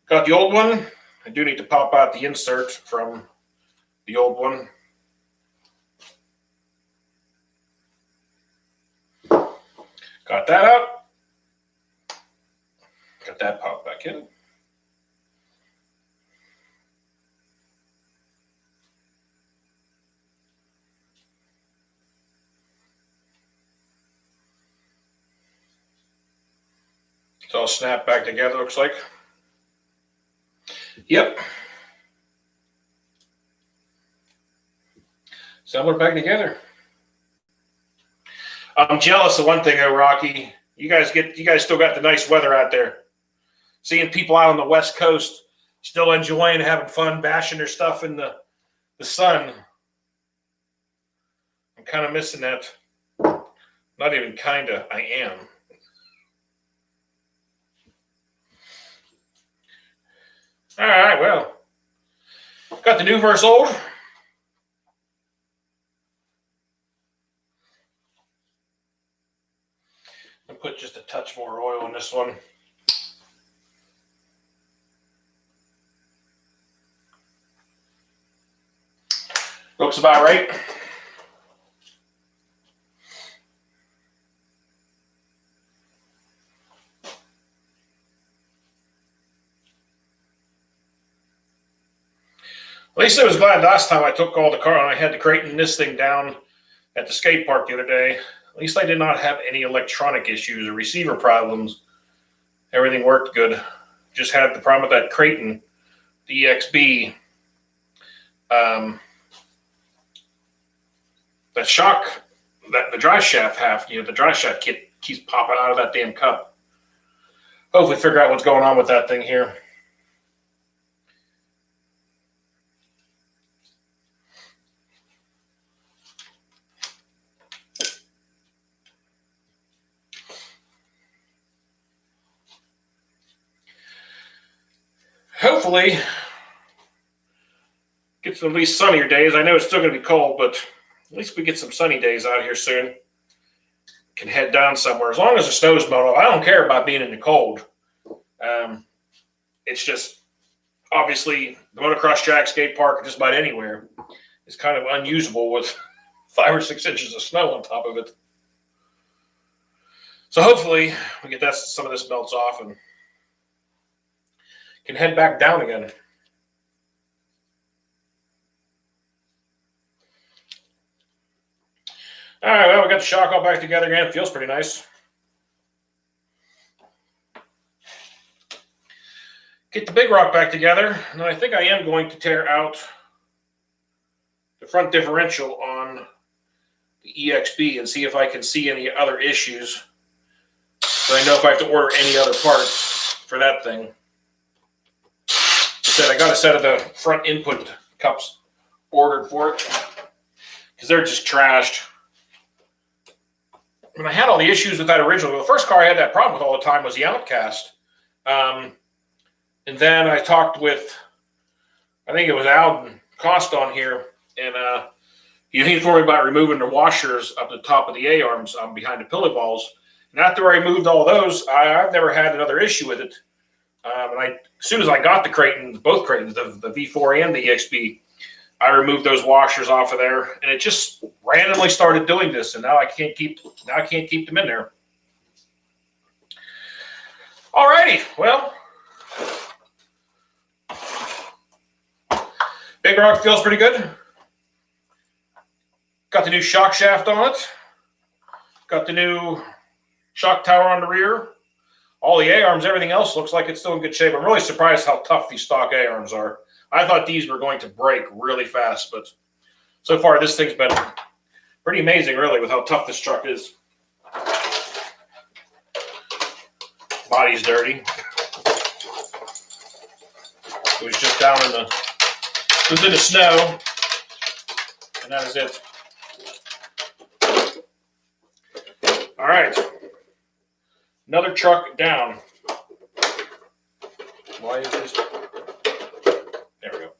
Got the old one. I do need to pop out the insert from the old one. Got that out. Got that popped back in. It's all snapped back together, looks like. Yep. Assemble it back together. I'm jealous of one thing, though, Rocky. You guys still got the nice weather out there. Seeing people out on the West Coast still enjoying, having fun, bashing their stuff in the sun. I'm kind of missing that. Not even kind of, I am. All right, well, got the new versus old. I'll put just a touch more oil in this one. Looks about right. At least I was glad last time I took all the car and I had to Kraton this thing down at the skate park the other day. At least I did not have any electronic issues or receiver problems. Everything worked good. Just had the problem with that Kraton, the EXB. That shock, the dry shaft half, the dry shaft kit keeps popping out of that damn cup. Hopefully figure out what's going on with that thing here. Hopefully get some at least sunnier days. I know it's still going to be cold, but at least we get some sunny days out here soon. Can head down somewhere. As long as the snow's mowed off, I don't care about being in the cold. It's just, obviously, the motocross track, skate park, just about anywhere is kind of unusable with 5 or 6 inches of snow on top of it. So hopefully we get some of this melts off and can head back down again. All right, well, we got the shock all back together again. It feels pretty nice. Get the big rock back together, and then I think I am going to tear out the front differential on the EXB and see if I can see any other issues. So I know if I have to order any other parts for that thing. I got a set of the front input cups ordered for it because they're just trashed. When I had all the issues with that original, the first car I had that problem with all the time was the outcast. And then I talked with, I think it was Alden Cost on here, and he told me about removing the washers up the top of the A-arms behind the pillow balls. And after I removed all those, I've never had another issue with it. And as soon as I got the Kraton, both Kratons, the V4 and the EXB, I removed those washers off of there, and it just randomly started doing this, and now I can't keep them in there. Alrighty, well, Big Rock feels pretty good. Got the new shock shaft on it. Got the new shock tower on the rear. All the A-arms, everything else looks like it's still in good shape. I'm really surprised how tough these stock A-arms are. I thought these were going to break really fast, but so far this thing's been pretty amazing, really, with how tough this truck is. Body's dirty. It was just down in the snow, and that is it. All right. Another truck down. Why is this? There we go.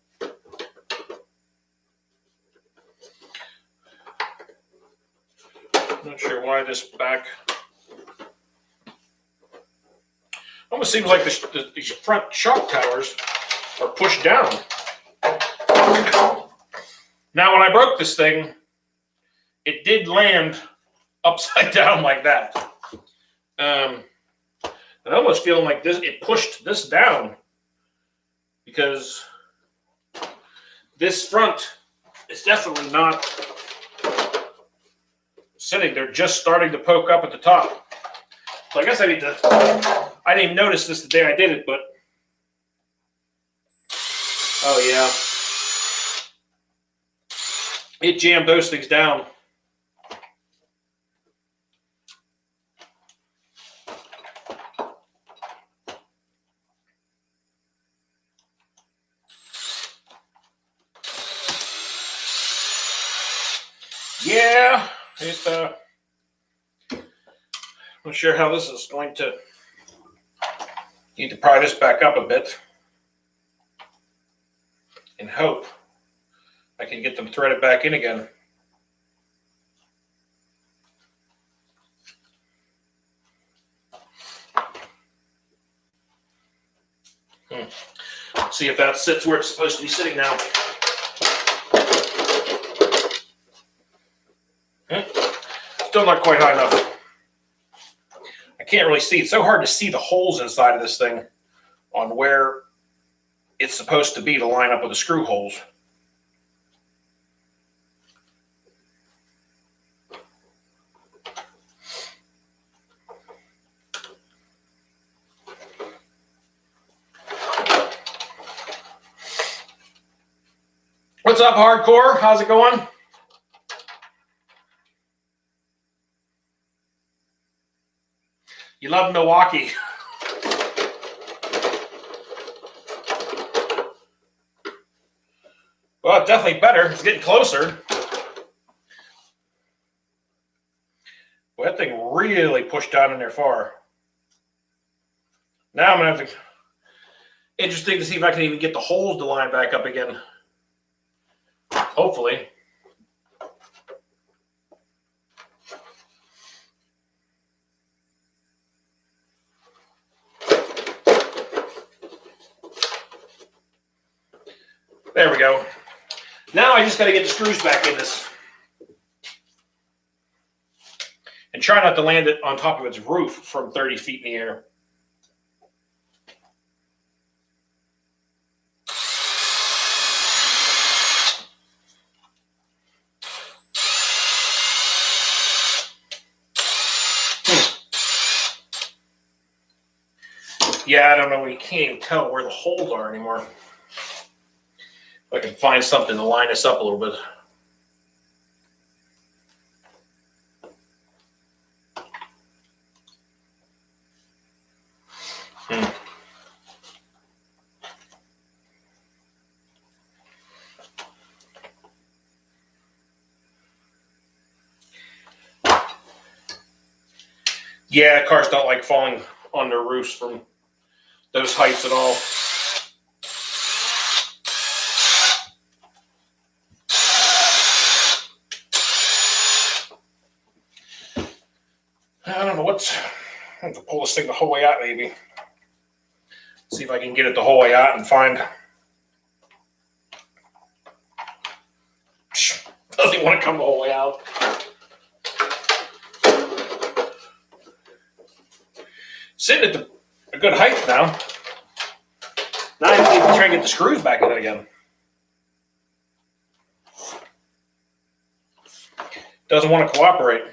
Not sure why this back. Almost seems like the front shock towers are pushed down. Now, when I broke this thing, it did land upside down like that. I'm almost feeling like it pushed this down because this front is definitely not sitting. They're just starting to poke up at the top. So I guess I didn't even notice this the day I did it, but oh yeah. It jammed those things down. Yeah, I'm not sure how this is going to. Need to pry this back up a bit and hope I can get them threaded back in again. See if that sits where it's supposed to be sitting now. Still not quite high enough. I can't really see. It's so hard to see the holes inside of this thing on where it's supposed to be to line up with the screw holes. What's up, Hardcore? How's it going? You love Milwaukee. Well, definitely better. It's getting closer. Well, that thing really pushed down in there far. Now I'm going to have to... Interesting to see if I can even get the holes to line back up again. Hopefully. There we go. Now I just got to get the screws back in this. And try not to land it on top of its roof from 30 feet in the air. Yeah, I don't know. You can't even tell where the holes are anymore. If I can find something to line this up a little bit. Yeah, cars don't like falling on their roofs from those heights at all. I don't know what's... I have to pull this thing the whole way out, maybe. See if I can get it the whole way out and find... Doesn't want to come the whole way out. Sitting at a good height now. Now I need to try and get the screws back in it again. Doesn't want to cooperate.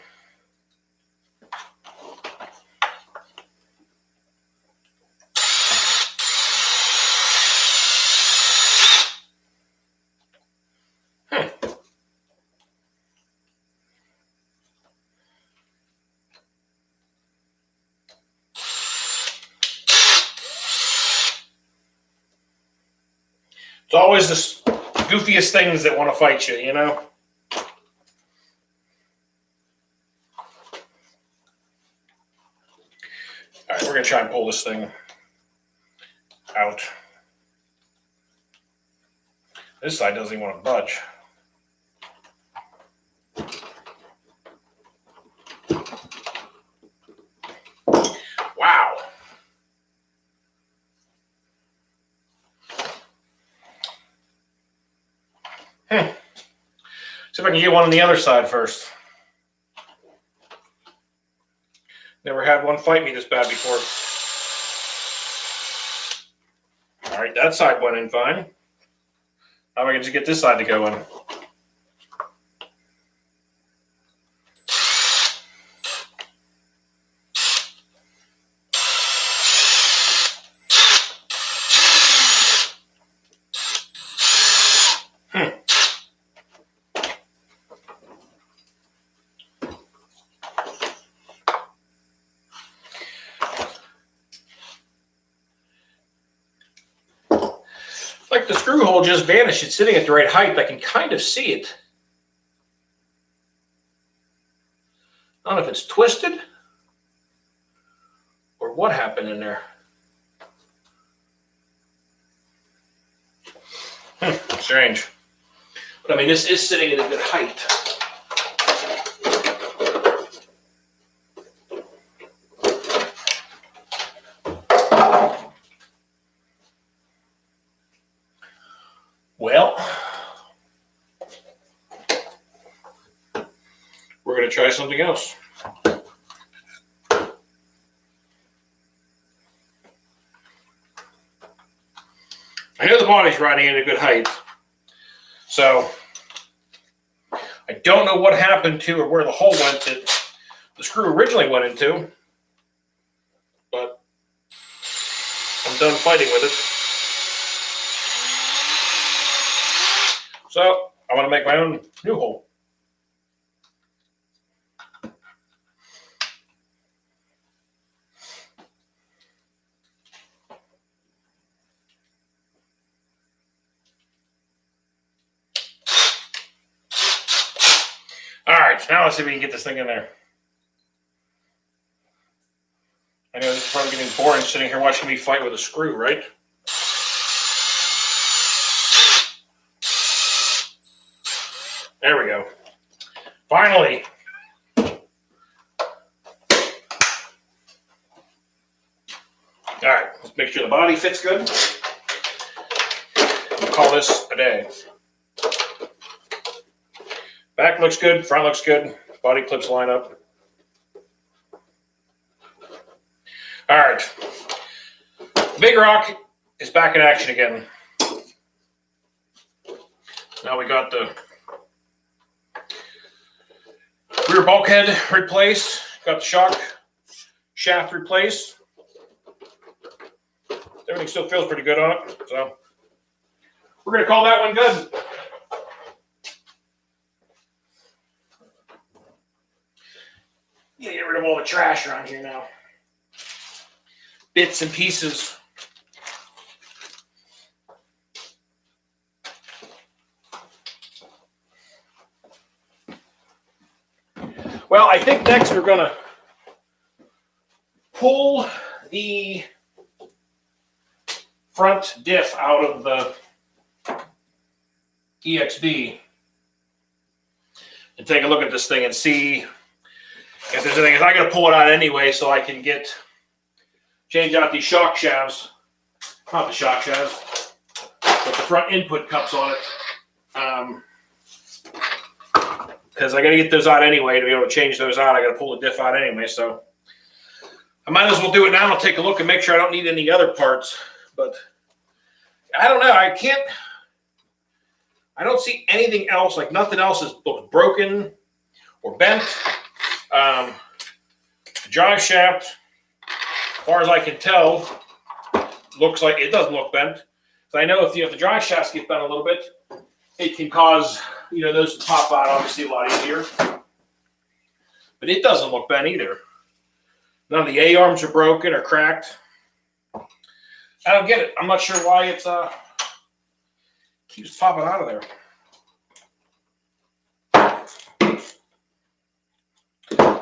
It's always the goofiest things that want to fight you, you know? All right, we're going to try and pull this thing out. This side doesn't even want to budge. Wow. See if I can get one on the other side first. Never had one fight me this bad before. All right, that side went in fine. Now I can just get this side to go in. Like the screw hole just vanished. It's sitting at the right height. I can kind of see it. I don't know if it's twisted or what happened in there. Strange. But I mean, this is sitting at a good height. Well, we're going to try something else. I know the body's riding at a good height, so I don't know what happened to or where the hole went that the screw originally went into, but I'm done fighting with it. So I want to make my own new hole. All right, now let's see if we can get this thing in there. I know this is probably getting boring sitting here watching me fight with a screw, right? There we go. Finally. All right, let's make sure the body fits good. We'll call this a day. Back looks good, front looks good, body clips line up. All right, Big Rock is back in action again. Now we got the rear bulkhead replaced, got the shock shaft replaced. Everything still feels pretty good on it, so we're going to call that one good. Get rid of all the trash around here now. Bits and pieces. Well, I think next we're going to pull the front diff out of the EXB and take a look at this thing and see if there's anything. I got to pull it out anyway so I can change out these shock shafts. Not the shock shafts, but the front input cups on it. Because I got to get those out anyway to be able to change those out. I got to pull the diff out anyway, so I might as well do it now. I'll take a look and make sure I don't need any other parts. But I don't know. I don't see anything else. Like nothing else is broken or bent. The drive shaft, as far as I can tell, looks like it doesn't look bent. So I know if the drive shafts get bent a little bit, it can cause those to pop out obviously a lot easier. But it doesn't look bent either. None of the A-arms are broken or cracked. I don't get it. I'm not sure why it's keeps popping out of there.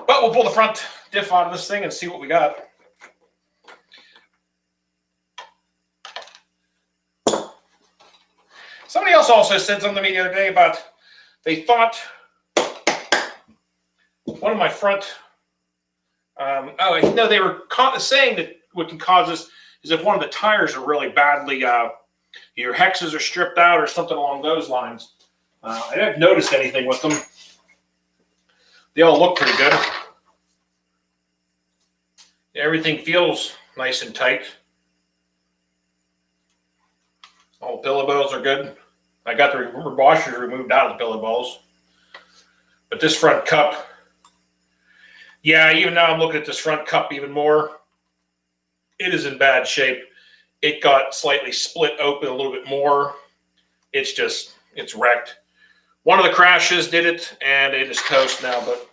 But we'll pull the front diff out of this thing and see what we got. Somebody else also said something to me the other day about they thought one of my front. They were saying that what can cause this is if one of the tires are really badly, your hexes are stripped out or something along those lines. I haven't noticed anything with them. They all look pretty good. Everything feels nice and tight. All the pillow bows are good. I got the rubber washers removed out of the pillow balls. But this front cup, yeah, even now I'm looking at this front cup even more. It is in bad shape. It got slightly split open a little bit more. It's wrecked. One of the crashes did it, and it is toast now, but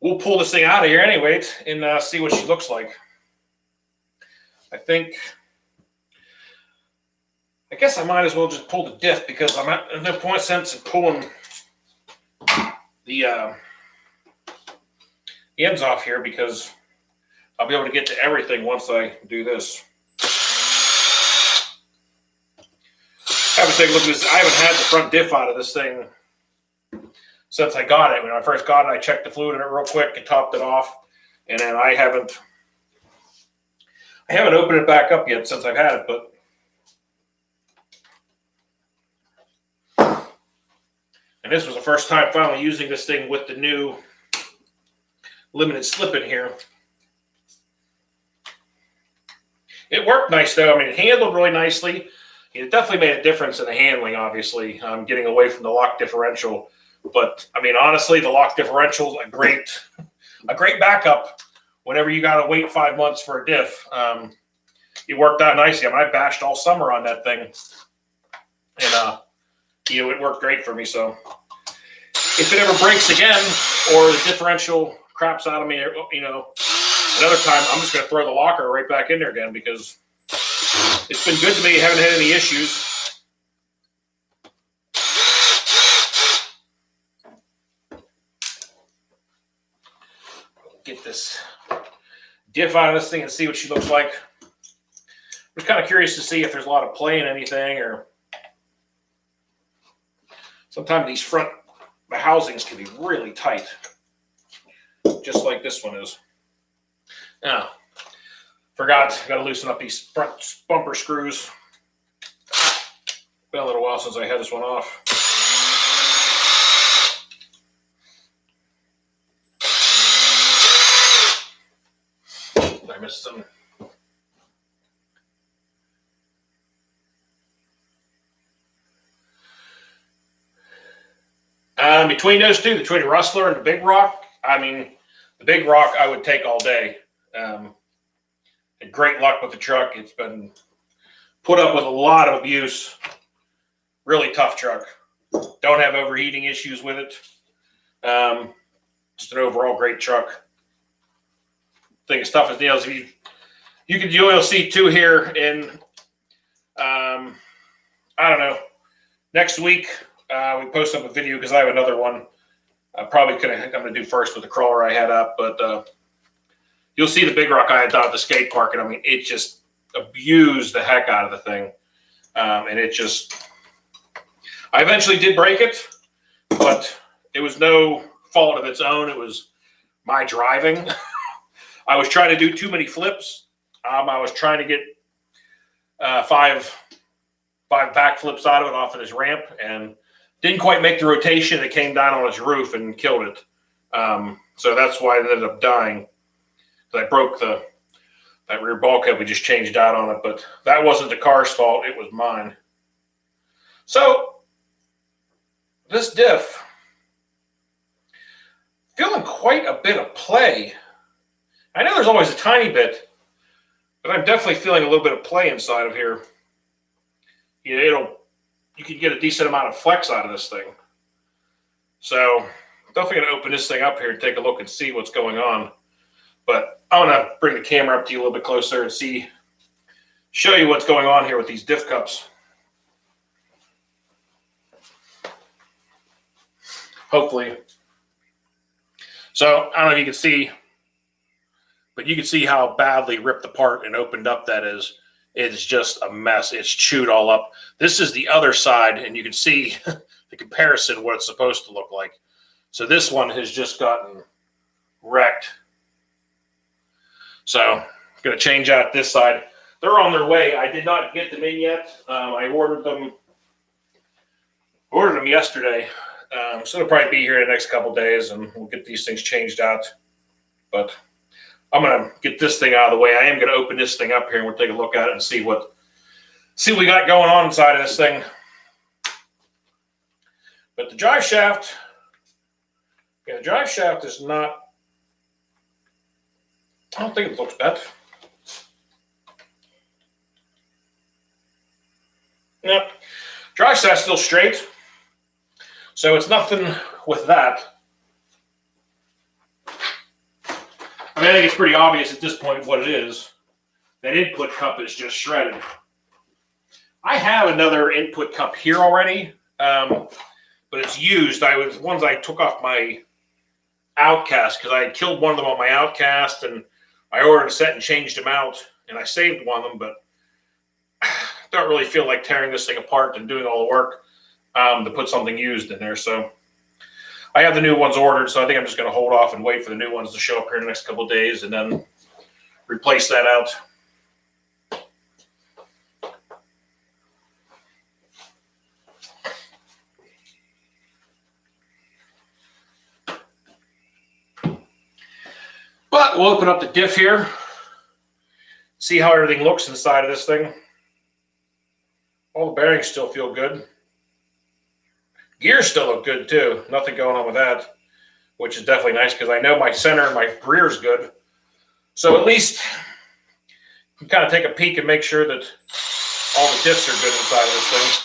we'll pull this thing out of here anyway and see what she looks like. I guess I might as well just pull the diff because there's no point sense in pulling the ends off here because I'll be able to get to everything once I do this. I haven't taken a look at this. I haven't had the front diff out of this thing since I got it. When I first got it, I checked the fluid in it real quick and topped it off. And then I haven't opened it back up yet since I've had it, but and this was the first time finally using this thing with the new limited slip in here. It worked nice though. I mean, it handled really nicely. It definitely made a difference in the handling, obviously, getting away from the lock differential. But I mean, honestly, the lock differential is a great backup whenever you got to wait 5 months for a diff. It worked out nicely. I mean, I bashed all summer on that thing, and it worked great for me. So if it ever breaks again, or the differential craps out of me, another time, I'm just going to throw the locker right back in there again because it's been good to me. Haven't had any issues. Get this diff out of this thing and see what she looks like. I'm just kind of curious to see if there's a lot of play in anything, or sometimes these front housings can be really tight, just like this one is. Now, forgot, got to loosen up these front bumper screws. Been a little while since I had this one off. I missed some. Between those two, between the Rustler and the Big Rock, I mean, the Big Rock I would take all day. Had great luck with the truck. It's been put up with a lot of abuse. Really tough truck. Don't have overheating issues with it. Just an overall great truck. Thing as tough as nails. You'll see two here in I don't know, next week. We post up a video because I have another one. I'm going to do first with the crawler I had up, but you'll see the Big Rock I had down at the skate park, and I mean, it just abused the heck out of the thing. And it just, I eventually did break it, but it was no fault of its own. It was my driving. I was trying to do too many flips. I was trying to get five back flips out of it off of this ramp, and didn't quite make the rotation. It came down on its roof and killed it. So that's why it ended up dying. I broke that rear bulkhead we just changed out on it, but that wasn't the car's fault. It was mine. So this diff, feeling quite a bit of play. I know there's always a tiny bit, but I'm definitely feeling a little bit of play inside of here. You can get a decent amount of flex out of this thing. So definitely going to open this thing up here and take a look and see what's going on. But I want to bring the camera up to you a little bit closer and show you what's going on here with these diff cups. Hopefully. So I don't know if you can see, but you can see how badly ripped apart and opened up that is. It's just a mess. It's chewed all up. This is the other side, and you can see the comparison, what it's supposed to look like. So this one has just gotten wrecked. So I'm going to change out this side. They're on their way. I did not get them in yet. I ordered them yesterday. So they'll probably be here in the next couple days, and we'll get these things changed out. But I'm going to get this thing out of the way. I am going to open this thing up here, and we'll take a look at it and see what we got going on inside of this thing. But the drive shaft, is not, I don't think it looks bad. Yep. Drive shaft's still straight. So it's nothing with that. I mean, I think it's pretty obvious at this point what it is. That input cup is just shredded. I have another input cup here already, but it's used. Ones I took off my Outcast, because I had killed one of them on my Outcast, and I ordered a set and changed them out, and I saved one of them, but I don't really feel like tearing this thing apart and doing all the work to put something used in there. So I have the new ones ordered, so I think I'm just going to hold off and wait for the new ones to show up here in the next couple of days and then replace that out. But we'll open up the diff here, see how everything looks inside of this thing. All the bearings still feel good. Gears still look good too. Nothing going on with that, which is definitely nice because I know my center and my rear is good. So at least you can kind of take a peek and make sure that all the diffs are good inside of this thing.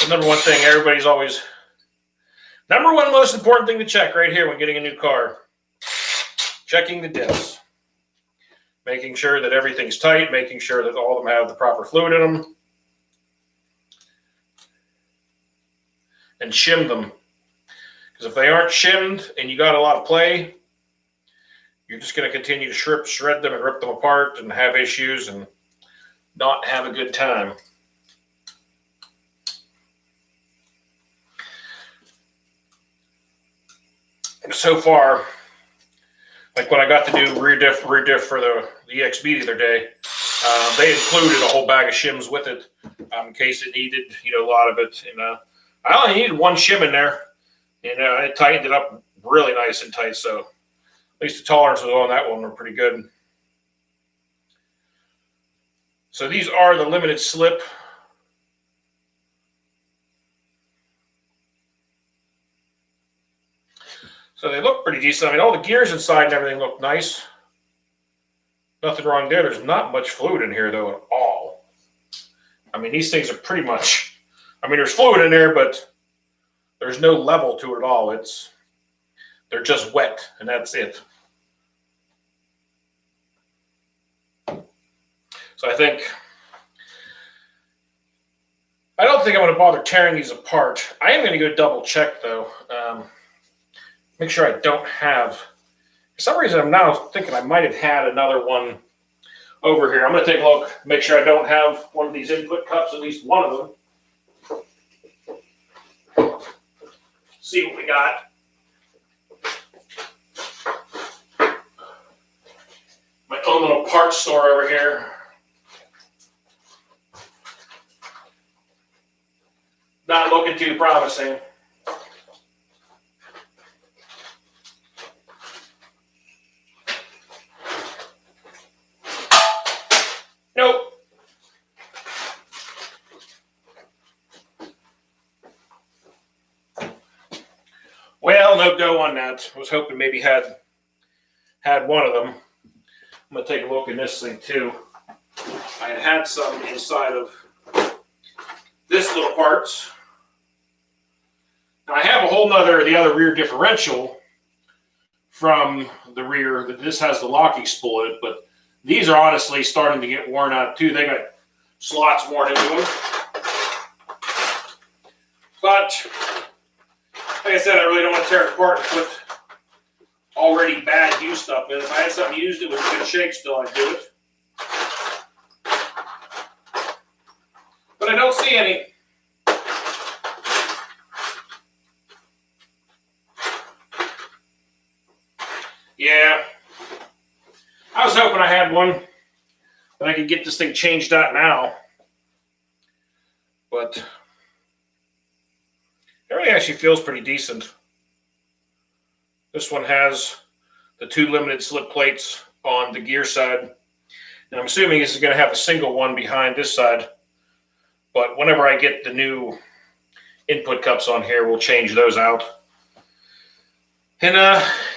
The number one thing everybody's always, number one most important thing to check right here when getting a new car, checking the diffs. Making sure that everything's tight, making sure that all of them have the proper fluid in them. And shim them. Because if they aren't shimmed and you got a lot of play, you're just going to continue to shred them and rip them apart and have issues and not have a good time. So far, like when I got the new rear diff for the EXB the other day, they included a whole bag of shims with it in case it needed, a lot of it. And I only needed one shim in there, and it tightened it up really nice and tight. So at least the tolerances on that one were pretty good. So these are the limited slip. So they look pretty decent. I mean, all the gears inside and everything look nice. Nothing wrong there. There's not much fluid in here, though, at all. I mean, these things are pretty much, there's fluid in there, but there's no level to it at all. They're just wet, and that's it. So I don't think I'm going to bother tearing these apart. I am going to go double check, though. Make sure I don't have, for some reason I'm now thinking I might have had another one over here. I'm going to take a look, make sure I don't have one of these input cups, at least one of them. See what we got. My own little parts store over here. Not looking too promising. Nope. Well, no go on that. I was hoping maybe had one of them. I'm going to take a look in this thing too. I had some inside of this little parts. Now I have a whole nother, the other rear differential from the rear. This has the locking spool in it, but these are honestly starting to get worn out too. They got slots worn into them. But, like I said, I really don't want to tear it apart and put already bad used stuff in. If I had something used it with a good shape still, I'd do it. But I don't see any. Yeah. I was hoping I had one that I could get this thing changed out now. But everything actually feels pretty decent. This one has the 2 limited slip plates on the gear side. And I'm assuming this is going to have a single one behind this side. But whenever I get the new input cups on here, we'll change those out. And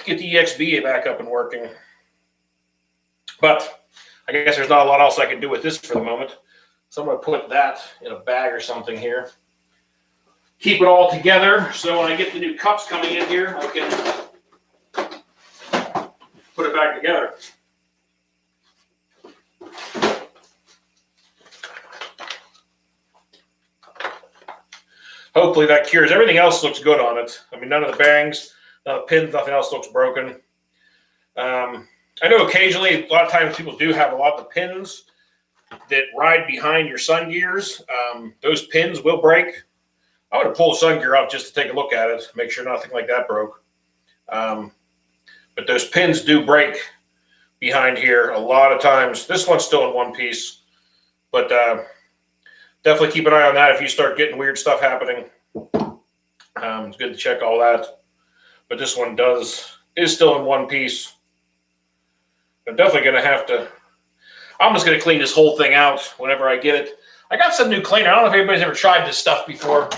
get the EXB back up and working. But I guess there's not a lot else I can do with this for the moment. So I'm going to put that in a bag or something here. Keep it all together so when I get the new cups coming in here, I can put it back together. hopefully that cures. Everything else looks good on it. I mean, none of the bearings, none of the pins, nothing else looks broken. I know occasionally, a lot of times people do have a lot of the pins that ride behind your sun gears. Those pins will break. I would have pulled the sun gear out just to take a look at it, make sure nothing like that broke. But those pins do break behind here a lot of times. This one's still in one piece, but definitely keep an eye on that if you start getting weird stuff happening. It's good to check all that. But this one is still in one piece. I'm definitely going to have to, I'm just going to clean this whole thing out whenever I get it. I got some new cleaner. I don't know if anybody's ever tried this stuff before.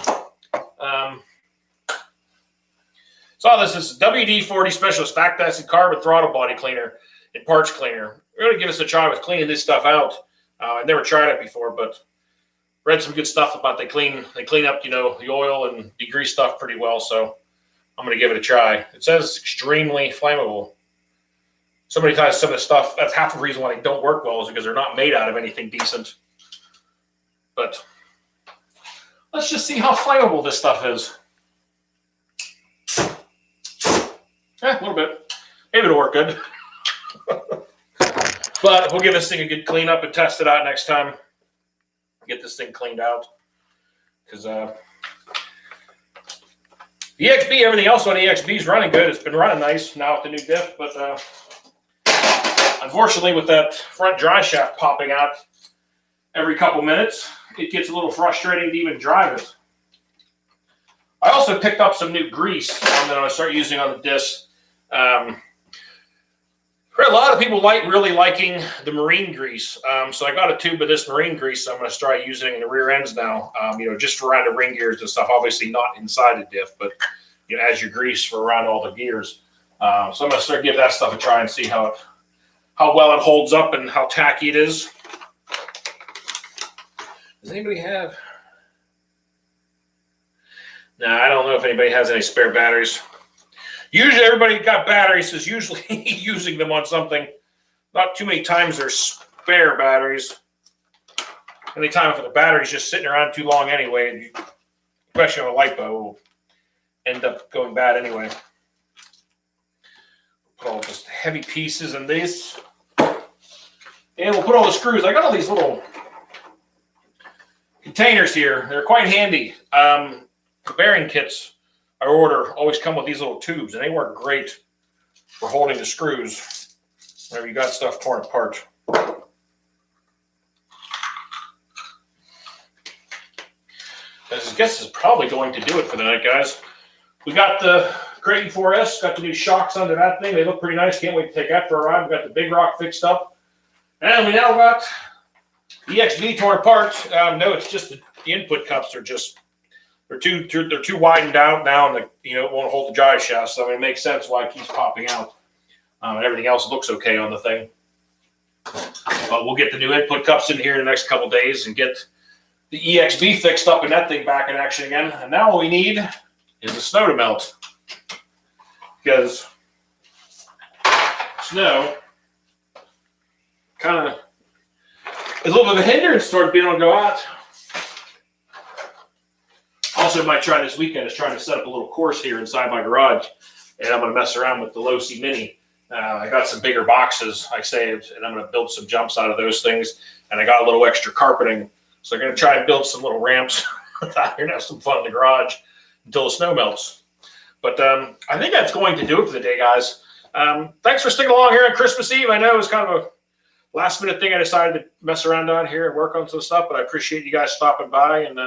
This is WD-40 Specialist Fact Acid Carbon Throttle Body Cleaner and Parts Cleaner. We're going to give us a try with cleaning this stuff out. I've never tried it before, but read some good stuff about they clean up, the oil and degrease stuff pretty well. So I'm going to give it a try. It says it's extremely flammable. So many times some of the stuff, that's half the reason why they don't work well is because they're not made out of anything decent. But let's just see how flammable this stuff is. A little bit. Maybe it'll work good. But we'll give this thing a good clean up and test it out next time. Get this thing cleaned out. Because the EXB, everything else on the EXB is running good. It's been running nice now with the new diff. But unfortunately, with that front dry shaft popping out every couple minutes, it gets a little frustrating to even drive it. I also picked up some new grease that I'm going to start using on the disc. A lot of people really liking the marine grease. So I got a tube of this marine grease I'm going to start using in the rear ends now, just for around the ring gears and stuff. Obviously not inside the diff, but as your grease for around all the gears. So I'm going to start giving that stuff a try and see how well it holds up and how tacky it is. Does anybody have? No, I don't know if anybody has any spare batteries. Usually everybody got batteries is usually using them on something. Not too many times there's spare batteries. Anytime if the battery's just sitting around too long anyway, especially on a LiPo, will end up going bad anyway. Put all just heavy pieces in this. And we'll put all the screws. I got all these little containers here. They're quite handy. The bearing kits I order always come with these little tubes, and they work great for holding the screws whenever you got stuff torn apart. I guess this is probably going to do it for the night, guys. We got the Kraton 4S, got the new shocks under that thing. They look pretty nice. Can't wait to take that for a ride. We got the big rock fixed up. And we now got the EXV torn apart. No, it's just the input cups are just they're too widened out now, and it won't hold the drive shaft. So it makes sense why it keeps popping out. And everything else looks okay on the thing. But we'll get the new input cups in here in the next couple days and get the EXB fixed up and that thing back in action again. And now all we need is the snow to melt, because snow kind of is a little bit of a hindrance towards being able to go out. Also, might try this weekend is trying to set up a little course here inside my garage, and I'm going to mess around with the Losi Mini. I got some bigger boxes I saved, and I'm going to build some jumps out of those things. And I got a little extra carpeting, so I'm going to try and build some little ramps out here and have some fun in the garage until the snow melts. But I think that's going to do it for the day, guys. Thanks for sticking along here on Christmas Eve. I know it was kind of a last-minute thing I decided to mess around on here and work on some stuff, but I appreciate you guys stopping by and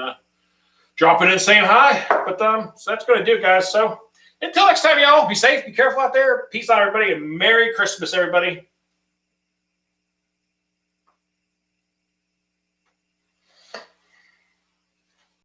dropping in and saying hi. But so that's going to do it, guys. So until next time, y'all, be safe, be careful out there. Peace out, everybody, and Merry Christmas, everybody.